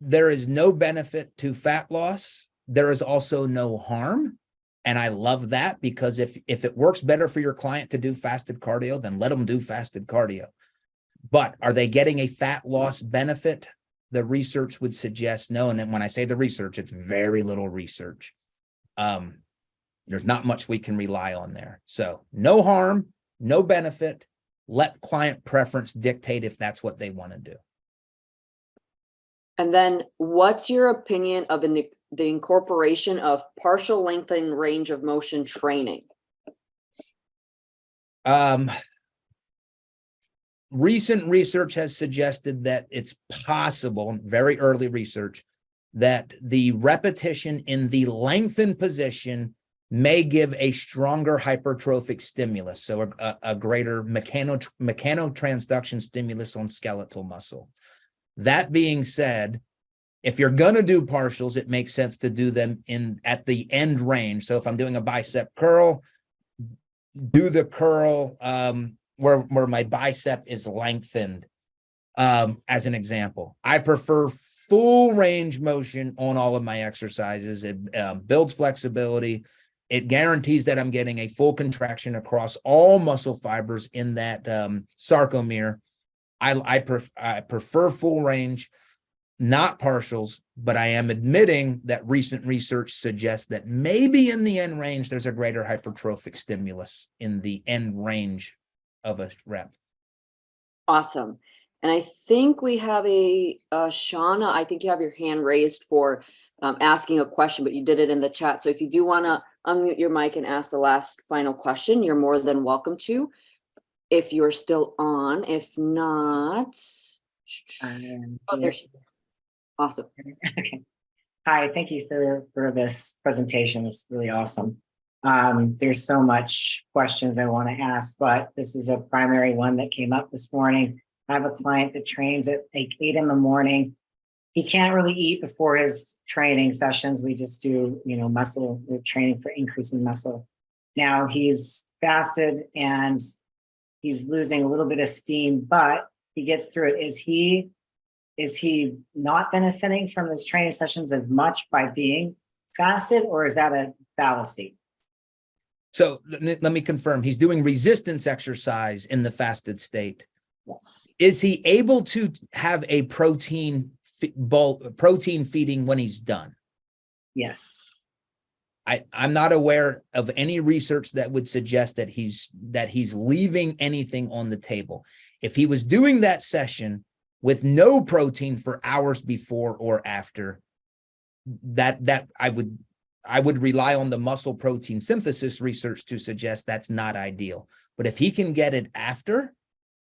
there is no benefit to fat loss. There is also no harm. And I love that, because if it works better for your client to do fasted cardio, then let them do fasted cardio. But are they getting a fat loss benefit? The research would suggest no. And then when I say the research, it's very little research. There's not much we can rely on there. So no harm, no benefit. Let client preference dictate if that's what they want to do. And then what's your opinion of the incorporation of partial length and range of motion training? Recent research has suggested that it's possible, very early research, that the repetition in the lengthened position may give a stronger hypertrophic stimulus, so a greater mechanotransduction stimulus on skeletal muscle. That being said, if you're going to do partials, it makes sense to do them at the end range. So if I'm doing a bicep curl, do the curl where my bicep is lengthened, as an example. I prefer full range motion on all of my exercises. It builds flexibility. It guarantees that I'm getting a full contraction across all muscle fibers in that sarcomere. I prefer full range, not partials, but I am admitting that recent research suggests that maybe in the end range, there's a greater hypertrophic stimulus in the end range of a rep. Awesome. And I think we have a Shauna, I think you have your hand raised for asking a question, but you did it in the chat. So if you do want to unmute your mic and ask the last final question, you're more than welcome to, if you're still on. If not, oh, there she is. Awesome. Okay. Hi, thank you for this presentation. It's really awesome. There's so much questions I want to ask, but this is a primary one that came up this morning. I have a client that trains at like 8 in the morning. He can't really eat before his training sessions. We just do, muscle, we're training for increasing muscle. Now he's fasted and he's losing a little bit of steam, but he gets through it. Is he not benefiting from his training sessions as much by being fasted, or is that a fallacy? So let me confirm. He's doing resistance exercise in the fasted state. Yes. Is he able to have a protein feeding when he's done? Yes. I'm not aware of any research that would suggest that he's leaving anything on the table. If he was doing that session with no protein for hours before or after, that I would rely on the muscle protein synthesis research to suggest that's not ideal. But if he can get it after,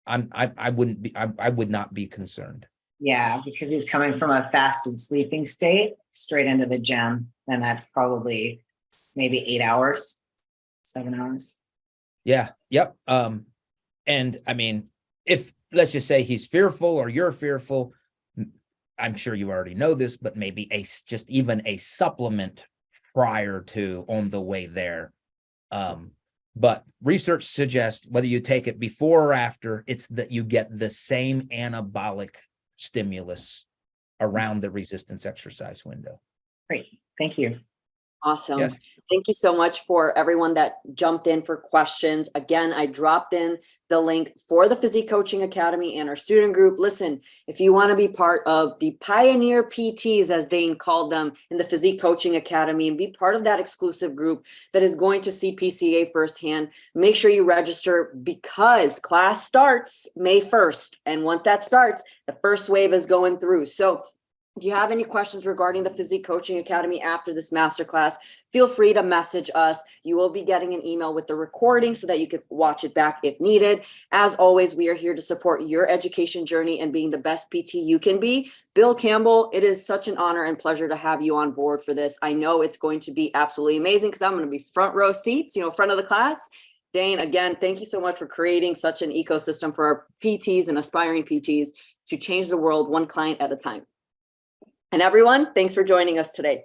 I would not be concerned. Yeah, because he's coming from a fasted sleeping state straight into the gym, and that's probably maybe 8 hours, 7 hours. Yeah. Yep. And I mean, if let's just say he's fearful or you're fearful, I'm sure you already know this, but maybe just even a supplement prior to on the way there. But research suggests whether you take it before or after, it's that you get the same anabolic stimulus around the resistance exercise window. Great. Thank you. Awesome. Yes. Thank you so much for everyone that jumped in for questions. Again, I dropped in the link for the Physique Coaching Academy and our student group. Listen, if you want to be part of the pioneer PTs, as Dane called them, in the Physique Coaching Academy and be part of that exclusive group that is going to see PCA firsthand, make sure you register because class starts May 1st. And once that starts, the first wave is going through. So if you have any questions regarding the Physique Coaching Academy after this masterclass, feel free to message us. You will be getting an email with the recording so that you can watch it back if needed. As always, we are here to support your education journey and being the best PT you can be. Bill Campbell, it is such an honor and pleasure to have you on board for this. I know it's going to be absolutely amazing because I'm going to be front row seats, front of the class. Dane, again, thank you so much for creating such an ecosystem for our PTs and aspiring PTs to change the world one client at a time. And everyone, thanks for joining us today.